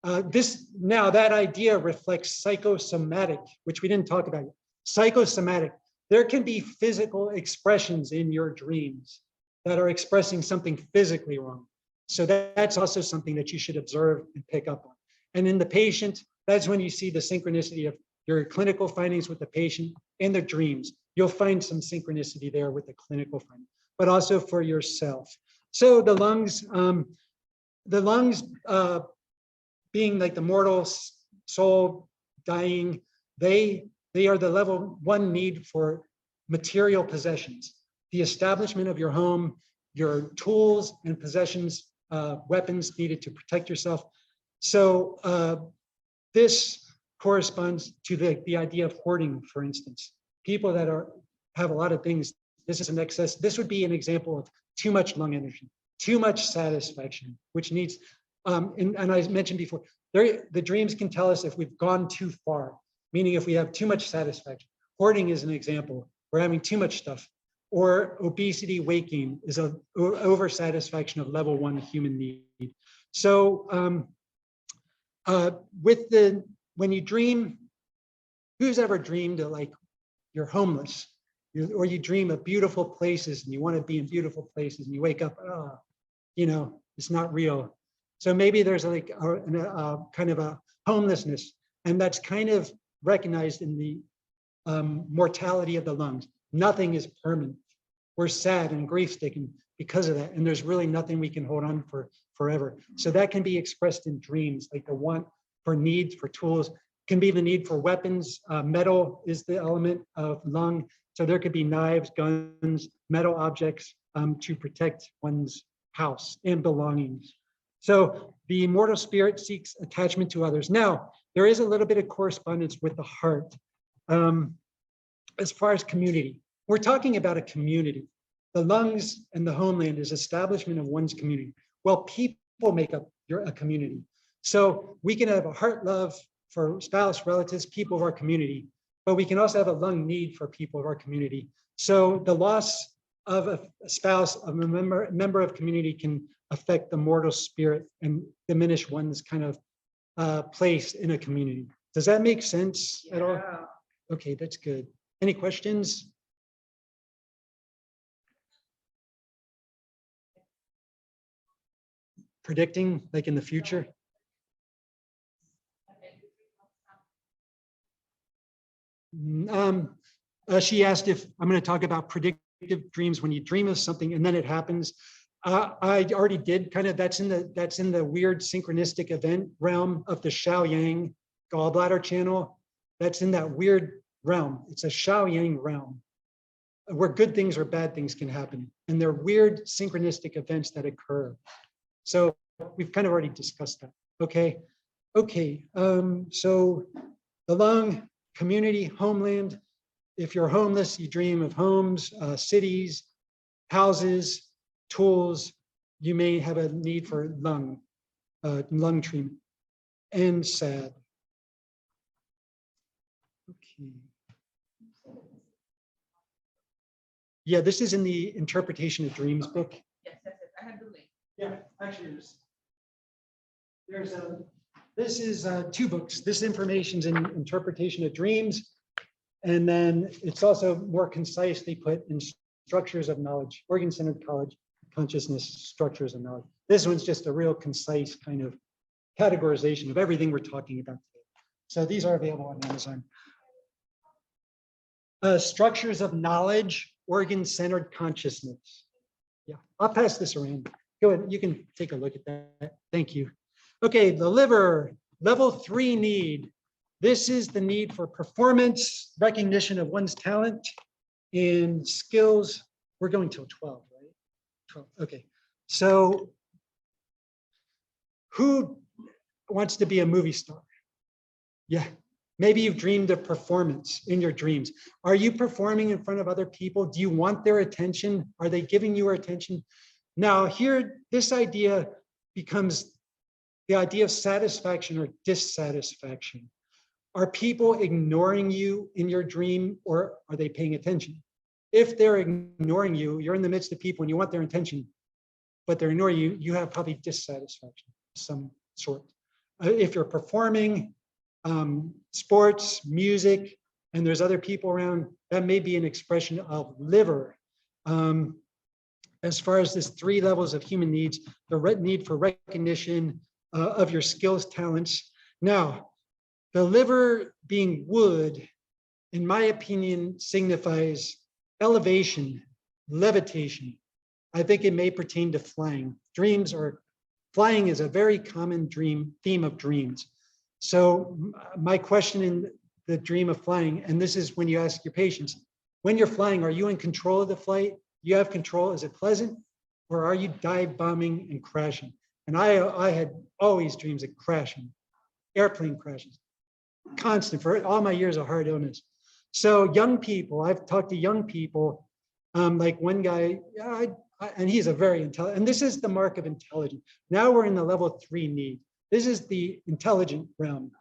that idea reflects psychosomatic, which we didn't talk about yet. Psychosomatic. There can be physical expressions in your dreams that are expressing something physically wrong. So that's also something that you should observe and pick up on. And in the patient, that's when you see the synchronicity of your clinical findings with the patient and their dreams. You'll find some synchronicity there with the clinical findings, but also for yourself. So the lungs being like the mortal soul dying, they are the level one need for material possessions. The establishment of your home, your tools and possessions, weapons needed to protect yourself. So this corresponds to the idea of hoarding, for instance. People that have a lot of things, this is an excess. This would be an example of too much lung energy, too much satisfaction, which needs, and I mentioned before, the dreams can tell us if we've gone too far, meaning if we have too much satisfaction. Hoarding is an example. We're having too much stuff. Or obesity, weight gain is an over-satisfaction of level one human need. So when you dream, who's ever dreamed of like you're homeless, or you dream of beautiful places and you want to be in beautiful places and you wake up, oh, it's not real. So maybe there's like a kind of a homelessness, and that's kind of recognized in the mortality of the lungs. Nothing is permanent. We're sad and grief-stricken because of that, and there's really nothing we can hold on for forever. So that can be expressed in dreams, like the want for needs for tools, can be the need for weapons. Metal is the element of lung, so there could be knives, guns, metal objects to protect one's house and belongings. So the immortal spirit seeks attachment to others. Now, there is a little bit of correspondence with the heart. As far as community, we're talking about a community. The lungs and the homeland is establishment of one's community. Well, people make up a community. So we can have a heart love for spouse, relatives, people of our community, but we can also have a lung need for people of our community. So the loss of a spouse, of a member of community can affect the mortal spirit and diminish one's kind of place in a community. Does that make sense at all? Okay, that's good. Any questions? Predicting, like in the future? She asked if I'm going to talk about predictive dreams when you dream of something and then it happens. I already did kind of, that's in the weird synchronistic event realm of the Xiao Yang gallbladder channel. That's in that weird realm. It's a Xiao Yang realm where good things or bad things can happen. And they're weird synchronistic events that occur. So we've kind of already discussed that. Okay. Okay. So the lung, community, homeland. If you're homeless, you dream of homes, cities, houses, tools. You may have a need for lung treatment. And sad. Okay. Yeah, this is in the Interpretation of Dreams book. Yes, I have the link. Yeah, actually, this is 2 books. This information's in Interpretation of Dreams. And then it's also more concisely put in Structures of Knowledge, Organ-Centered Consciousness, Structures of Knowledge. This one's just a real concise kind of categorization of everything we're talking about today. So these are available on Amazon. Structures of Knowledge, Organ-Centered Consciousness. Yeah, I'll pass this around. Go ahead, you can take a look at that. Thank you. Okay, the liver, level 3 need. This is the need for performance, recognition of one's talent and skills. We're going till 12, right? 12, okay. So who wants to be a movie star? Yeah, maybe you've dreamed of performance in your dreams. Are you performing in front of other people? Do you want their attention? Are they giving you attention? Now here, this idea becomes the idea of satisfaction or dissatisfaction. Are people ignoring you in your dream or are they paying attention? If they're ignoring you, you're in the midst of people and you want their attention, but they're ignoring you, you have probably dissatisfaction of some sort. If you're performing sports, music, and there's other people around, that may be an expression of liver. As far as this 3 levels of human needs, the need for recognition of your skills, talents. Now, the liver being wood, in my opinion, signifies elevation, levitation. I think it may pertain to flying. Flying is a very common theme of dreams. So my question in the dream of flying, and this is when you ask your patients, when you're flying, are you in control of the flight? You have control, is it pleasant? Or are you dive bombing and crashing? And I had always dreams of crashing, airplane crashes, constant for all my years of hard illness. So young people, I've talked to young people, like one guy, and he's a very intelligent, and this is the mark of intelligence. Now we're in the level 3 need. This is the intelligent realm.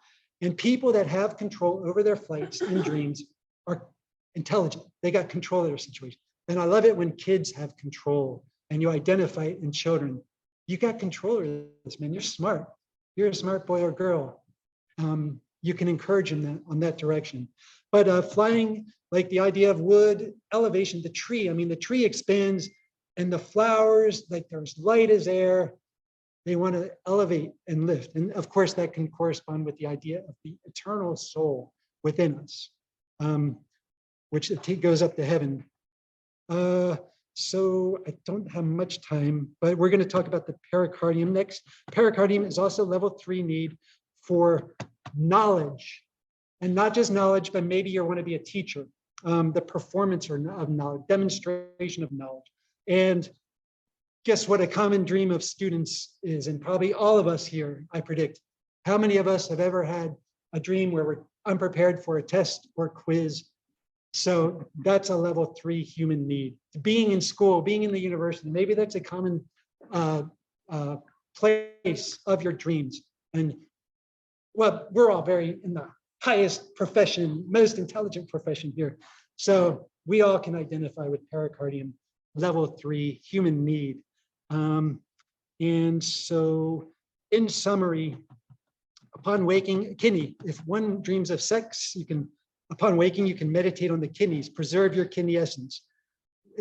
And people that have control over their flights and dreams are intelligent. They got control of their situation. And I love it when kids have control and you identify it in children. You got control of this, man. You're smart. You're a smart boy or girl. You can encourage them on that direction. But flying, like the idea of wood, elevation, the tree, I mean, the tree expands and the flowers, like there's light as air, they want to elevate and lift. And of course, that can correspond with the idea of the eternal soul within us, which goes up to heaven. So I don't have much time, but we're going to talk about the pericardium next. Pericardium is also level 3 need for knowledge, and not just knowledge, but maybe you want to be a teacher. The performance of knowledge, demonstration of knowledge. And guess what a common dream of students is, and probably all of us here, I predict. How many of us have ever had a dream where we're unprepared for a test or quiz? So that's a level 3 human need. Being in school, being in the university, maybe that's a common place of your dreams. And well, we're all very in the highest profession, most intelligent profession here. So we all can identify with pericardium, level 3 human need. And so in summary, upon waking, kidney, if one dreams of sex, upon waking, you can meditate on the kidneys, preserve your kidney essence.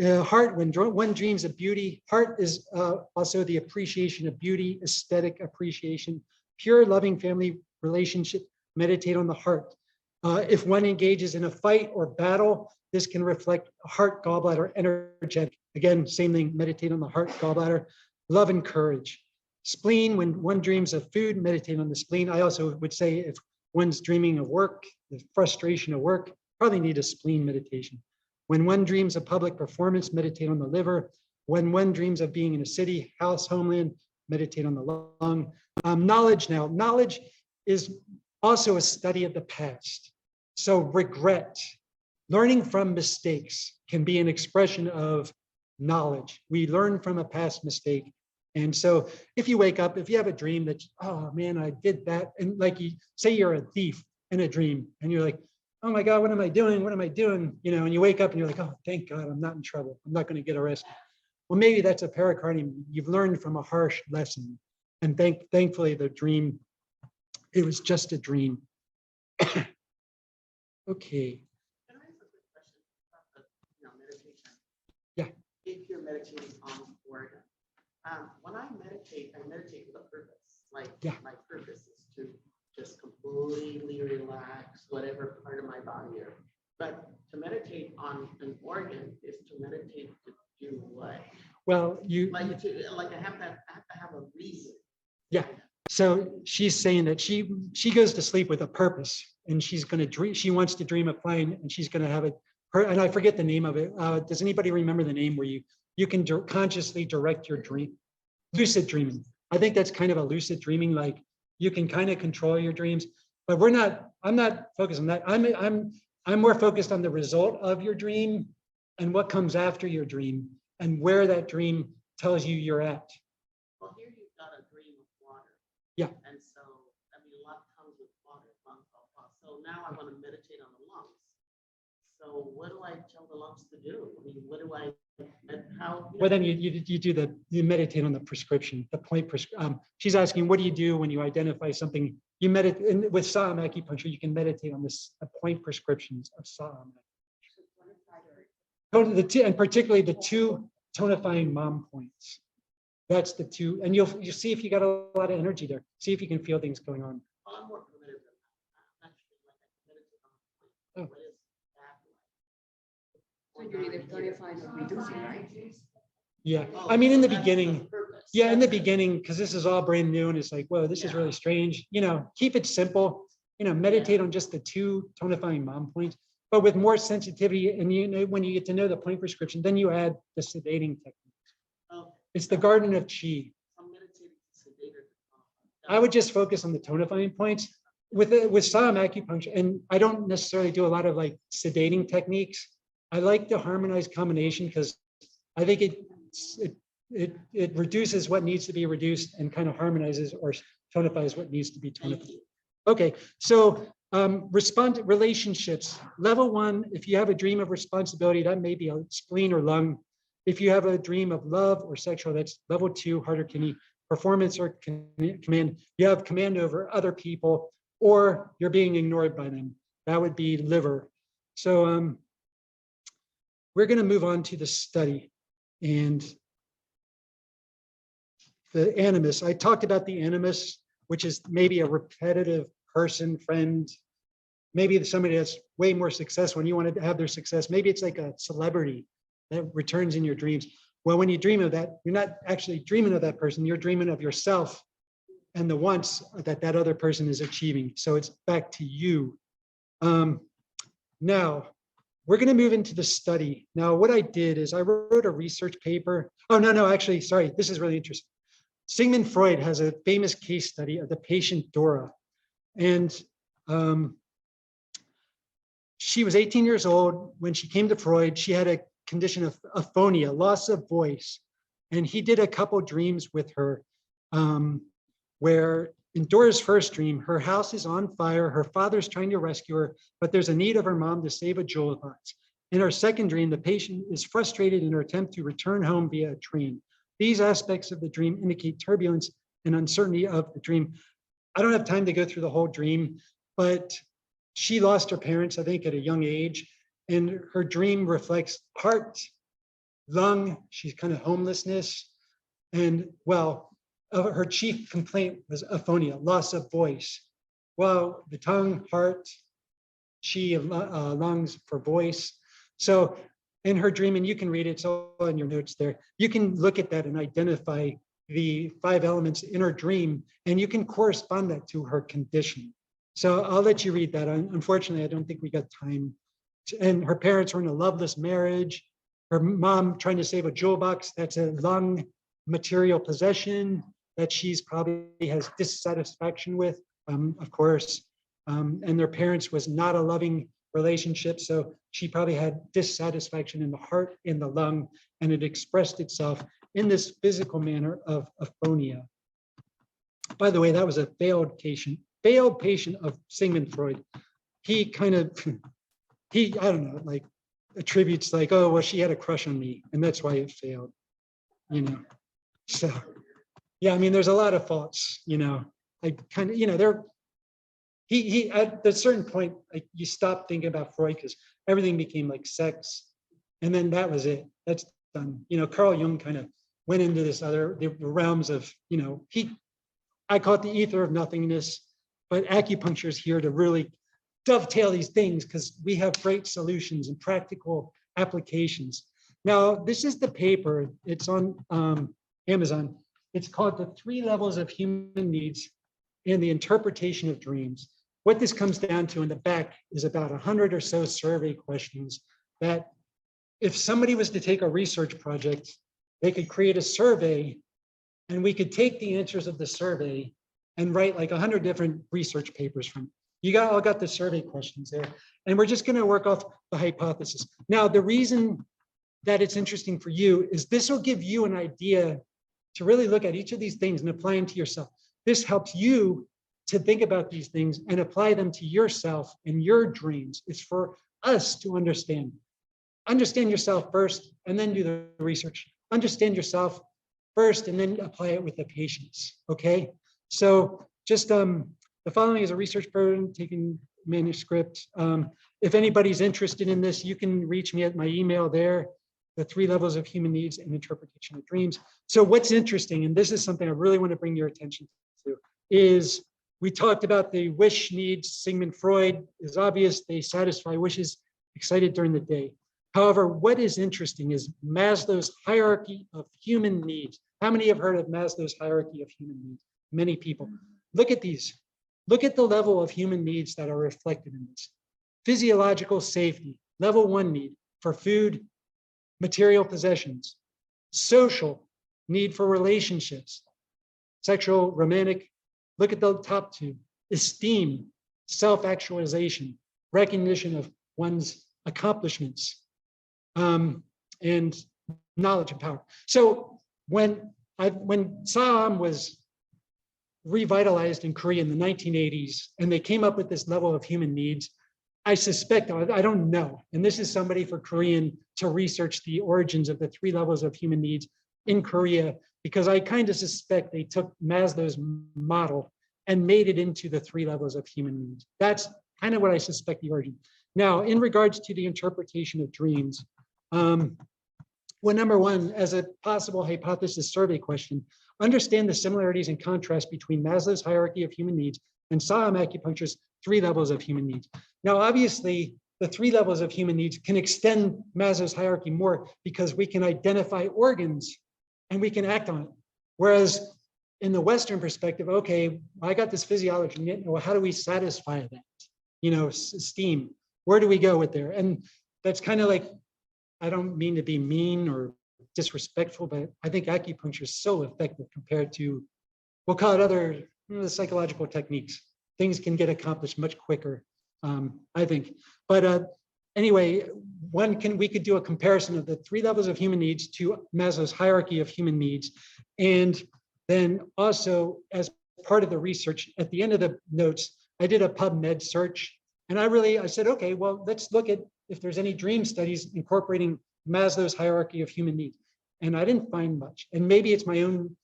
Heart, when one dreams of beauty, heart is also the appreciation of beauty, aesthetic appreciation, pure loving family relationship, meditate on the heart. If one engages in a fight or battle, this can reflect heart, gallbladder, energetic. Again, same thing, meditate on the heart, gallbladder, love and courage. Spleen, when one dreams of food, meditate on the spleen. I also would say if one's dreaming of work, the frustration of work, probably need a spleen meditation. When one dreams of public performance, meditate on the liver. When one dreams of being in a city, house, homeland, meditate on the lung. Knowledge now, knowledge is also a study of the past. So regret, learning from mistakes can be an expression of knowledge. We learn from a past mistake. And so if you wake up, if you have a dream that, oh man, I did that. And like you say you're a thief in a dream and you're like, oh my God, what am I doing? What am I doing? You know, and you wake up and you're like, oh, thank God, I'm not in trouble. I'm not going to get arrested. Well, maybe that's a pericardium. You've learned from a harsh lesson. And thankfully the dream, it was just a dream. Okay. Can I ask a quick question about the, meditation? Yeah. If you're meditating on boredom, when I meditate with a purpose. Like Yeah. my purpose is to just completely relax whatever part of my body are. But to meditate on an organ is to meditate to do what? Well, Like I have to have a reason. Yeah. So she's saying that she goes to sleep with a purpose, and she's going to dream. She wants to dream a plane, and she's going to have it. And I forget the name of it. Does anybody remember the name where you can consciously direct your dream? Lucid dreaming. I think that's kind of a lucid dreaming. Like you can kind of control your dreams, but I'm not focused on that. I'm more focused on the result of your dream and what comes after your dream and where that dream tells you you're at. Well, here you've got a dream of water. Yeah. And so, I mean, a lot comes with water. So now I want to meditate on the lungs. So what do I tell the lungs to do? I mean, what do I, and how? Well, then you meditate on the prescription, the point. She's asking, what do you do when you identify something? You meditate with Saam Acupuncture. You can meditate on the point prescriptions of Saam. And particularly the two tonifying mom points. That's the two, and you'll see if you got a lot of energy there. See if you can feel things going on. Well, I'm more primitive than that. I'm actually like I meditate on the Oh. point. What is that like? So you're either tonifying or reducing, right? Yeah, Oh, I mean, in so the that's beginning, purpose. yeah, in the That's it. beginning, because this is all brand new and it's like, whoa, this is Yeah. really strange. Keep it simple. Meditate on just the two tonifying mom points, but with more sensitivity. And when you get to know the point prescription, then you add the sedating technique. Okay. It's the garden of chi. I'm meditating sedated. I would just focus on the tonifying points with Saam Acupuncture. And I don't necessarily do a lot of like sedating techniques. I like the harmonized combination because I think it reduces what needs to be reduced and kind of harmonizes or tonifies what needs to be Thank tonified. you. Okay, so relationships. Level 1, if you have a dream of responsibility, that may be a spleen or lung. If you have a dream of love or sexual, that's level 2, heart or kidney. Performance or command. You have command over other people, or you're being ignored by them. That would be liver. So we're going to move on to the study and the animus. I talked about the animus, which is maybe a repetitive person, friend, maybe somebody that's way more successful and you want to have their success. Maybe it's like a celebrity that returns in your dreams. Well, when you dream of that, you're not actually dreaming of that person, you're dreaming of yourself and the wants that other person is achieving. So it's back to you. Now, we're going to move into the study. Now, what I did is I wrote a research paper. Oh, no, actually, sorry, this is really interesting. Sigmund Freud has a famous case study of the patient Dora. And she was 18 years old when she came to Freud. She had a condition of aphonia, loss of voice. And he did a couple dreams with her where in Dora's first dream, her house is on fire, her father's trying to rescue her, but there's a need of her mom to save a jewel box. In her second dream, the patient is frustrated in her attempt to return home via a train. These aspects of the dream indicate turbulence and uncertainty of the dream. I don't have time to go through the whole dream, but she lost her parents, I think, at a young age, and her dream reflects heart, lung, she's kind of homelessness, and well, her chief complaint was aphonia, loss of voice. Well, the tongue, heart, she longs for voice. So in her dream, and you can read it, it's all in your notes there, you can look at that and identify the 5 elements in her dream, and you can correspond that to her condition. So I'll let you read that. Unfortunately, I don't think we got time. And her parents were in a loveless marriage. Her mom trying to save a jewel box. That's a lung material possession that she's probably has dissatisfaction with, of course. And their parents was not a loving relationship. So she probably had dissatisfaction in the heart, in the lung, and it expressed itself in this physical manner of aphonia. By the way, that was a failed patient of Sigmund Freud. He kind of, I don't know, like attributes like, oh, well, she had a crush on me and that's why it failed, you know? So, yeah, I mean, there's a lot of faults, you know, like kind of, you know, he at a certain point, like you stop thinking about Freud because everything became like sex. And then that was it. That's done. You know, Carl Jung kind of went into this the realms of, you know, I call it the ether of nothingness, but acupuncture is here to really dovetail these things because we have great solutions and practical applications. Now, this is the paper. It's on Amazon. It's called The 3 Levels of Human Needs and the Interpretation of Dreams. What this comes down to in the back is about 100 or so survey questions that if somebody was to take a research project, they could create a survey and we could take the answers of the survey and write like 100 different research papers from it. You all got the survey questions there. And we're just going to work off the hypothesis. Now, the reason that it's interesting for you is this will give you an idea to really look at each of these things and apply them to yourself. This helps you to think about these things and apply them to yourself and your dreams. It's for us to understand. Understand yourself first and then do the research. Understand yourself first and then apply it with the patients, okay? So just the following is a research program taking manuscript. If anybody's interested in this, you can reach me at my email there, The 3 Levels of Human Needs and Interpretation of Dreams. So what's interesting, and this is something I really want to bring your attention to, is we talked about the wish needs. Sigmund Freud is obvious. They satisfy wishes excited during the day. However, what is interesting is Maslow's hierarchy of human needs. How many have heard of Maslow's hierarchy of human needs? Many people. Look at these. Look at the level of human needs that are reflected in this. Physiological safety, level 1 need for food, material possessions. Social, need for relationships. Sexual, romantic. Look at the top 2. Esteem, self-actualization, recognition of one's accomplishments, and knowledge and power. So when Saam was revitalized in Korea in the 1980s, and they came up with this level of human needs, I suspect, I don't know, and this is somebody for Korean to research the origins of the 3 levels of human needs in Korea, because I kind of suspect they took Maslow's model and made it into the 3 levels of human needs. That's kind of what I suspect the origin. Now, in regards to the interpretation of dreams, well, number 1, as a possible hypothesis survey question, understand the similarities and contrasts between Maslow's hierarchy of human needs and Saam Acupuncture's 3 levels of human needs. Now, obviously, the 3 levels of human needs can extend Maslow's hierarchy more because we can identify organs and we can act on it. Whereas in the Western perspective, okay, I got this physiology, well, how do we satisfy that? You know, esteem, where do we go with there? And that's kind of like, I don't mean to be mean or disrespectful, but I think acupuncture is so effective compared to, we'll call it other psychological techniques. Things can get accomplished much quicker, I think. But anyway, we could do a comparison of the 3 levels of human needs to Maslow's hierarchy of human needs. And then also as part of the research, at the end of the notes, I did a PubMed search. And I said, okay, well, let's look at if there's any dream studies incorporating Maslow's hierarchy of human needs. And I didn't find much. And maybe it's my own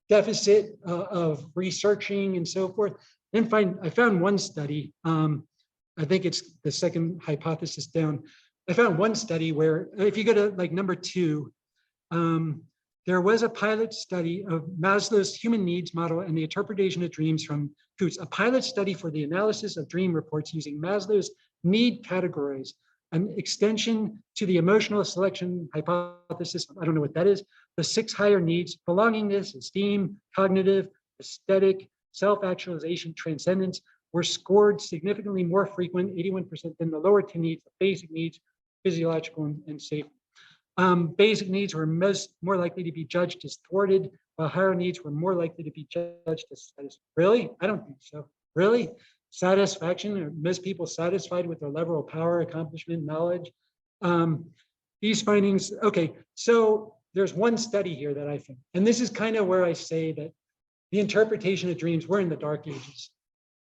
deficit of researching and so forth. I found one study. I think it's the second hypothesis down. I found one study where if you go to like number 2, there was a pilot study of Maslow's human needs model and the interpretation of dreams from Coots, a pilot study for the analysis of dream reports using Maslow's need categories, an extension to the emotional selection hypothesis. I don't know what that is. The 6 higher needs: belongingness, esteem, cognitive, aesthetic, self-actualization, transcendence, were scored significantly more frequent, 81%, than the lower 10 needs, the basic needs, physiological and safety. Basic needs were more likely to be judged as thwarted, while higher needs were more likely to be judged as satisfied. Really? I don't think so. Really? Satisfaction? Are most people satisfied with their level of power, accomplishment, knowledge? These findings, okay, so there's one study here that I think, and this is kind of where I say that the interpretation of dreams, we're in the dark ages.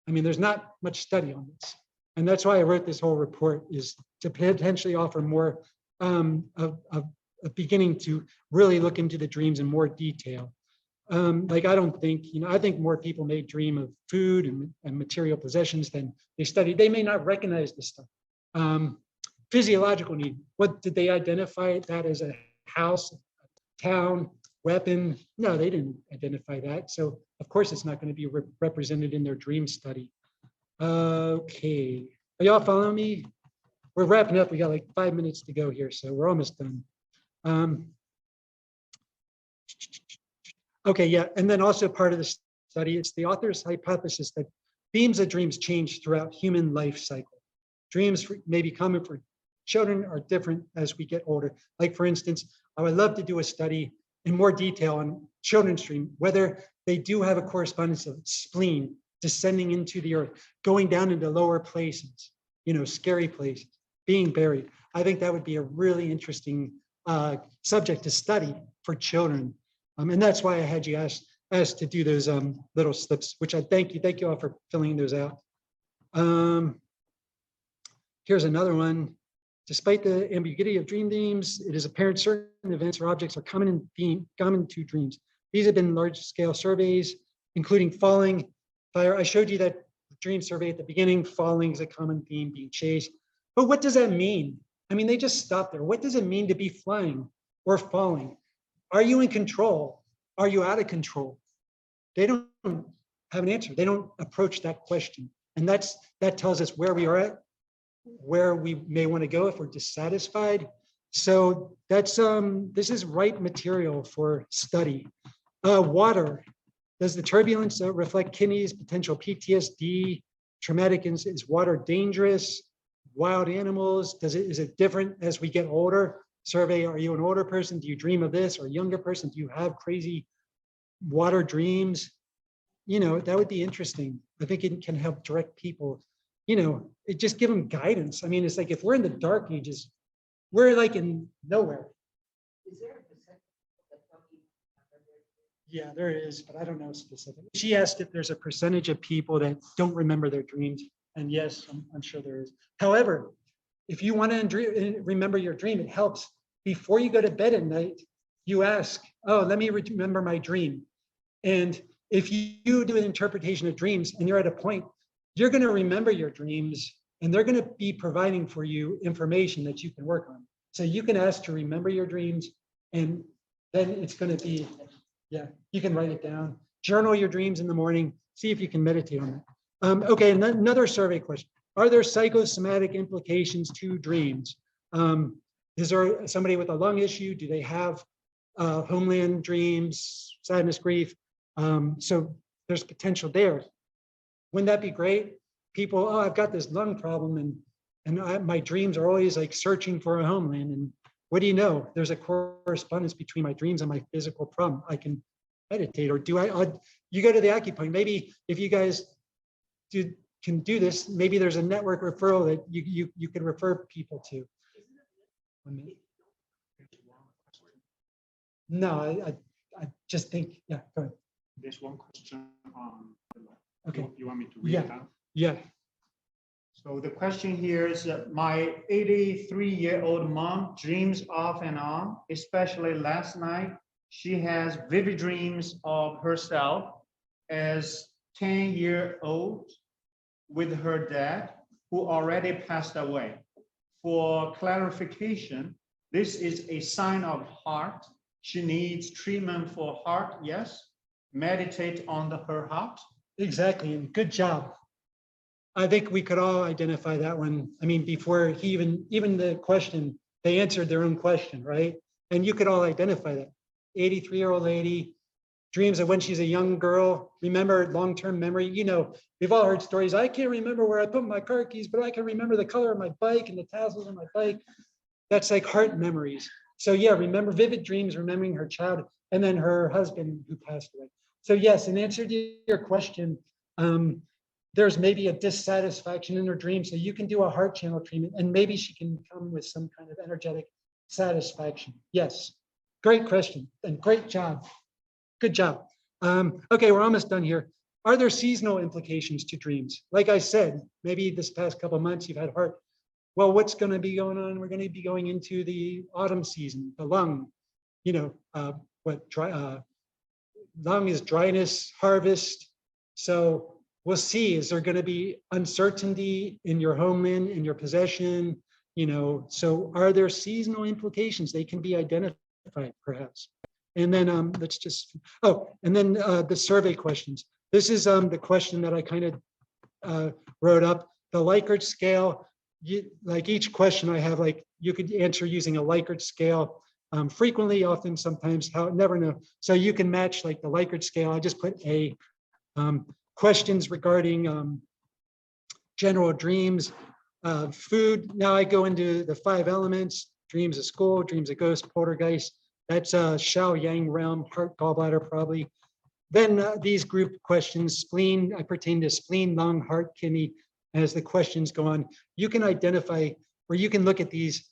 I mean, there's not much study on this. And that's why I wrote this whole report, is to potentially offer more of a beginning to really look into the dreams in more detail. Like, I don't think, I think more people may dream of food and material possessions than they study. They may not recognize this stuff. Physiological need, what did they identify that as? A house, a town, weapon? No, they didn't identify that. So of course it's not going to be represented in their dream study. Okay, are y'all following me? We're wrapping up. We got like 5 minutes to go here, so we're almost done. Okay, yeah, and then also part of the study, it's the author's hypothesis that themes of dreams change throughout human life cycle. Dreams may be common for children, are different as we get older. Like, for instance, I would love to do a study in more detail on children's dream, whether they do have a correspondence of spleen descending into the earth, going down into lower places, scary places, being buried. I think that would be a really interesting subject to study for children. And that's why I had you asked to do those little slips, which I thank you all for filling those out. Here's another one. Despite the ambiguity of dream themes, it is apparent certain events or objects are common to dreams. These have been large-scale surveys, including falling, fire. I showed you that dream survey at the beginning. Falling is a common theme, being chased. But what does that mean? I mean, they just stop there. What does it mean to be flying or falling? Are you in control? Are you out of control? They don't have an answer. They don't approach that question. And that tells us where we are at, where we may want to go if we're dissatisfied. So that's this is ripe material for study. Water. Does the turbulence reflect kidneys, potential PTSD, traumatic? Is water dangerous? Wild animals, is it different as we get older? Survey, are you an older person? Do you dream of this? Or a younger person? Do you have crazy water dreams? That would be interesting. I think it can help direct people, it just give them guidance. I mean, it's like if we're in the dark ages, we're like in nowhere. Is there a percentage that don't even remember their dreams? Yeah, there is, but I don't know specifically. She asked if there's a percentage of people that don't remember their dreams. And yes, I'm sure there is. However, if you want to remember your dream, it helps. Before you go to bed at night, you ask, oh, let me remember my dream. And if you do an interpretation of dreams and you're at a point, you're going to remember your dreams and they're going to be providing for you information that you can work on. So you can ask to remember your dreams, and then it's going to be, yeah, you can write it down. Journal your dreams in the morning. See if you can meditate on that. Okay, another survey question. Are there psychosomatic implications to dreams? Is there somebody with a lung issue? Do they have homeland dreams, sadness, grief? So there's potential there. Wouldn't that be great? People, oh, I've got this lung problem and my dreams are always like searching for a homeland. And what do you know? There's a correspondence between my dreams and my physical problem. I can meditate, or you go to the acupuncture. Maybe if you guys can do this, maybe there's a network referral that you can refer people to. No, I just think, yeah, go ahead. There's one question. Okay. You want me to read it out? Yeah. So the question here is, my 83-year-old mom dreams off and on, especially last night. She has vivid dreams of herself as 10-year-old with her dad, who already passed away. For clarification, this is a sign of heart. She needs treatment for heart, yes. Meditate on her heart. Exactly, and good job. I think we could all identify that one. I mean, before he even the question, they answered their own question, right? And you could all identify that. 83-year-old lady dreams of when she's a young girl. Remember long-term memory. You know, we've all heard stories. I can't remember where I put my car keys, but I can remember the color of my bike and the tassels on my bike. That's like heart memories. So yeah, remember vivid dreams, remembering her child and then her husband who passed away. So yes, in answer to your question, there's maybe a dissatisfaction in her dream. So you can do a heart channel treatment and maybe she can come with some kind of energetic satisfaction. Yes, great question and great job. Good job. Okay, we're almost done here. Are there seasonal implications to dreams? Like I said, maybe this past couple of months you've had heart. Well, what's going to be going on? We're going to be going into the autumn season, the lung, you know, lung is dryness, harvest. So we'll see, is there going to be uncertainty in your homeland, in your possession? You know, so are there seasonal implications? They can be identified perhaps. And then let's just, and then the survey questions. This is the question that I kind of wrote up. The Likert scale, like each question I have, like you could answer using a Likert scale. Frequently, often, sometimes, how, never know. So you can match like the Likert scale. I just put a questions regarding general dreams, food. Now I go into the 5 elements: dreams of school, dreams of ghost, poltergeist. That's Xiao Yang realm, heart, gallbladder, probably. Then these group questions: spleen. I pertain to spleen, lung, heart, kidney. As the questions go on, you can identify, or you can look at these,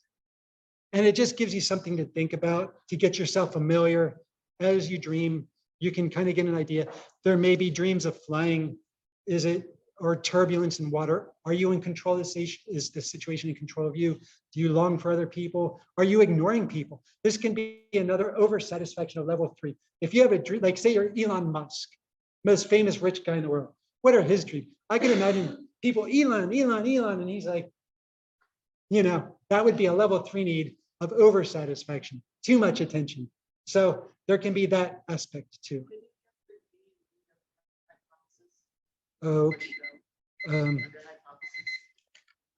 and it just gives you something to think about, to get yourself familiar. As you dream, you can kind of get an idea. There may be dreams of flying. Is it, or turbulence in water? Are you in control of the, is the situation in control of you? Do you long for other people? Are you ignoring people? This can be another oversatisfaction of level 3. If you have a dream, like say you're Elon Musk, most famous rich guy in the world. What are his dreams? I can imagine people, Elon, and he's like, you know, that would be a level 3 need of oversatisfaction, too much attention. So there can be that aspect too. Okay.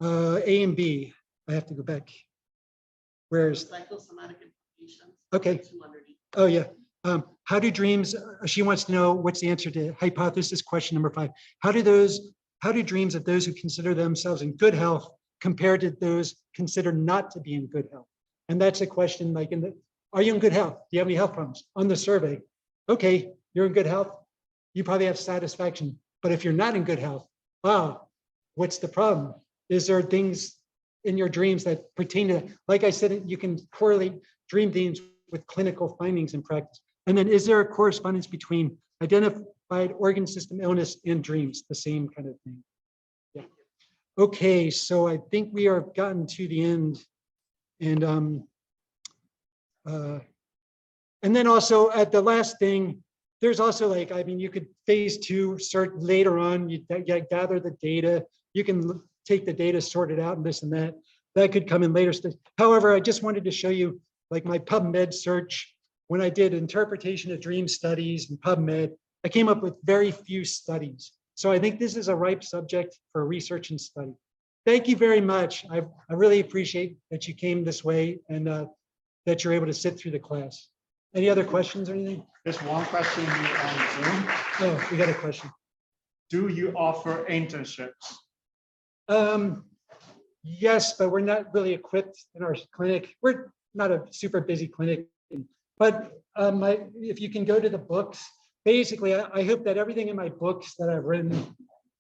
A and B. I have to go back. Where's Psychosomatic implications. okay? Oh yeah. How do dreams? She wants to know what's the answer to hypothesis question number 5. How do dreams of those who consider themselves in good health compared to those considered not to be in good health? And that's a question like in the, are you in good health? Do you have any health problems? On the survey, okay, you're in good health. You probably have satisfaction. But if you're not in good health, what's the problem? Is there things in your dreams that pertain to that? Like I said, you can correlate dream themes with clinical findings in practice. And then is there a correspondence between identified organ system illness and dreams? The same kind of thing. Yeah. Okay, so I think we are gotten to the end. And then also at the last thing, there's also like, I mean, you could phase 2 start later on, you gather the data, you can take the data, sort it out and this and that. That could come in later. However, I just wanted to show you like my PubMed search. When I did interpretation of dream studies and PubMed, I came up with very few studies. So I think this is a ripe subject for research and study. Thank you very much. I really appreciate that you came this way and that you're able to sit through the class. Any other questions or anything? There's one question here on Zoom. Oh, we got a question. Do you offer internships? Yes, but we're not really equipped in our clinic. We're not a super busy clinic, but if you can go to the books, basically, I hope that everything in my books that I've written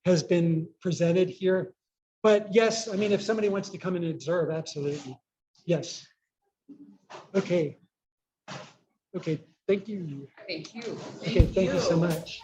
has been presented here. But yes, I mean, if somebody wants to come and observe, absolutely. Yes. Okay. Okay, thank you. Thank you. Okay, thank you so much.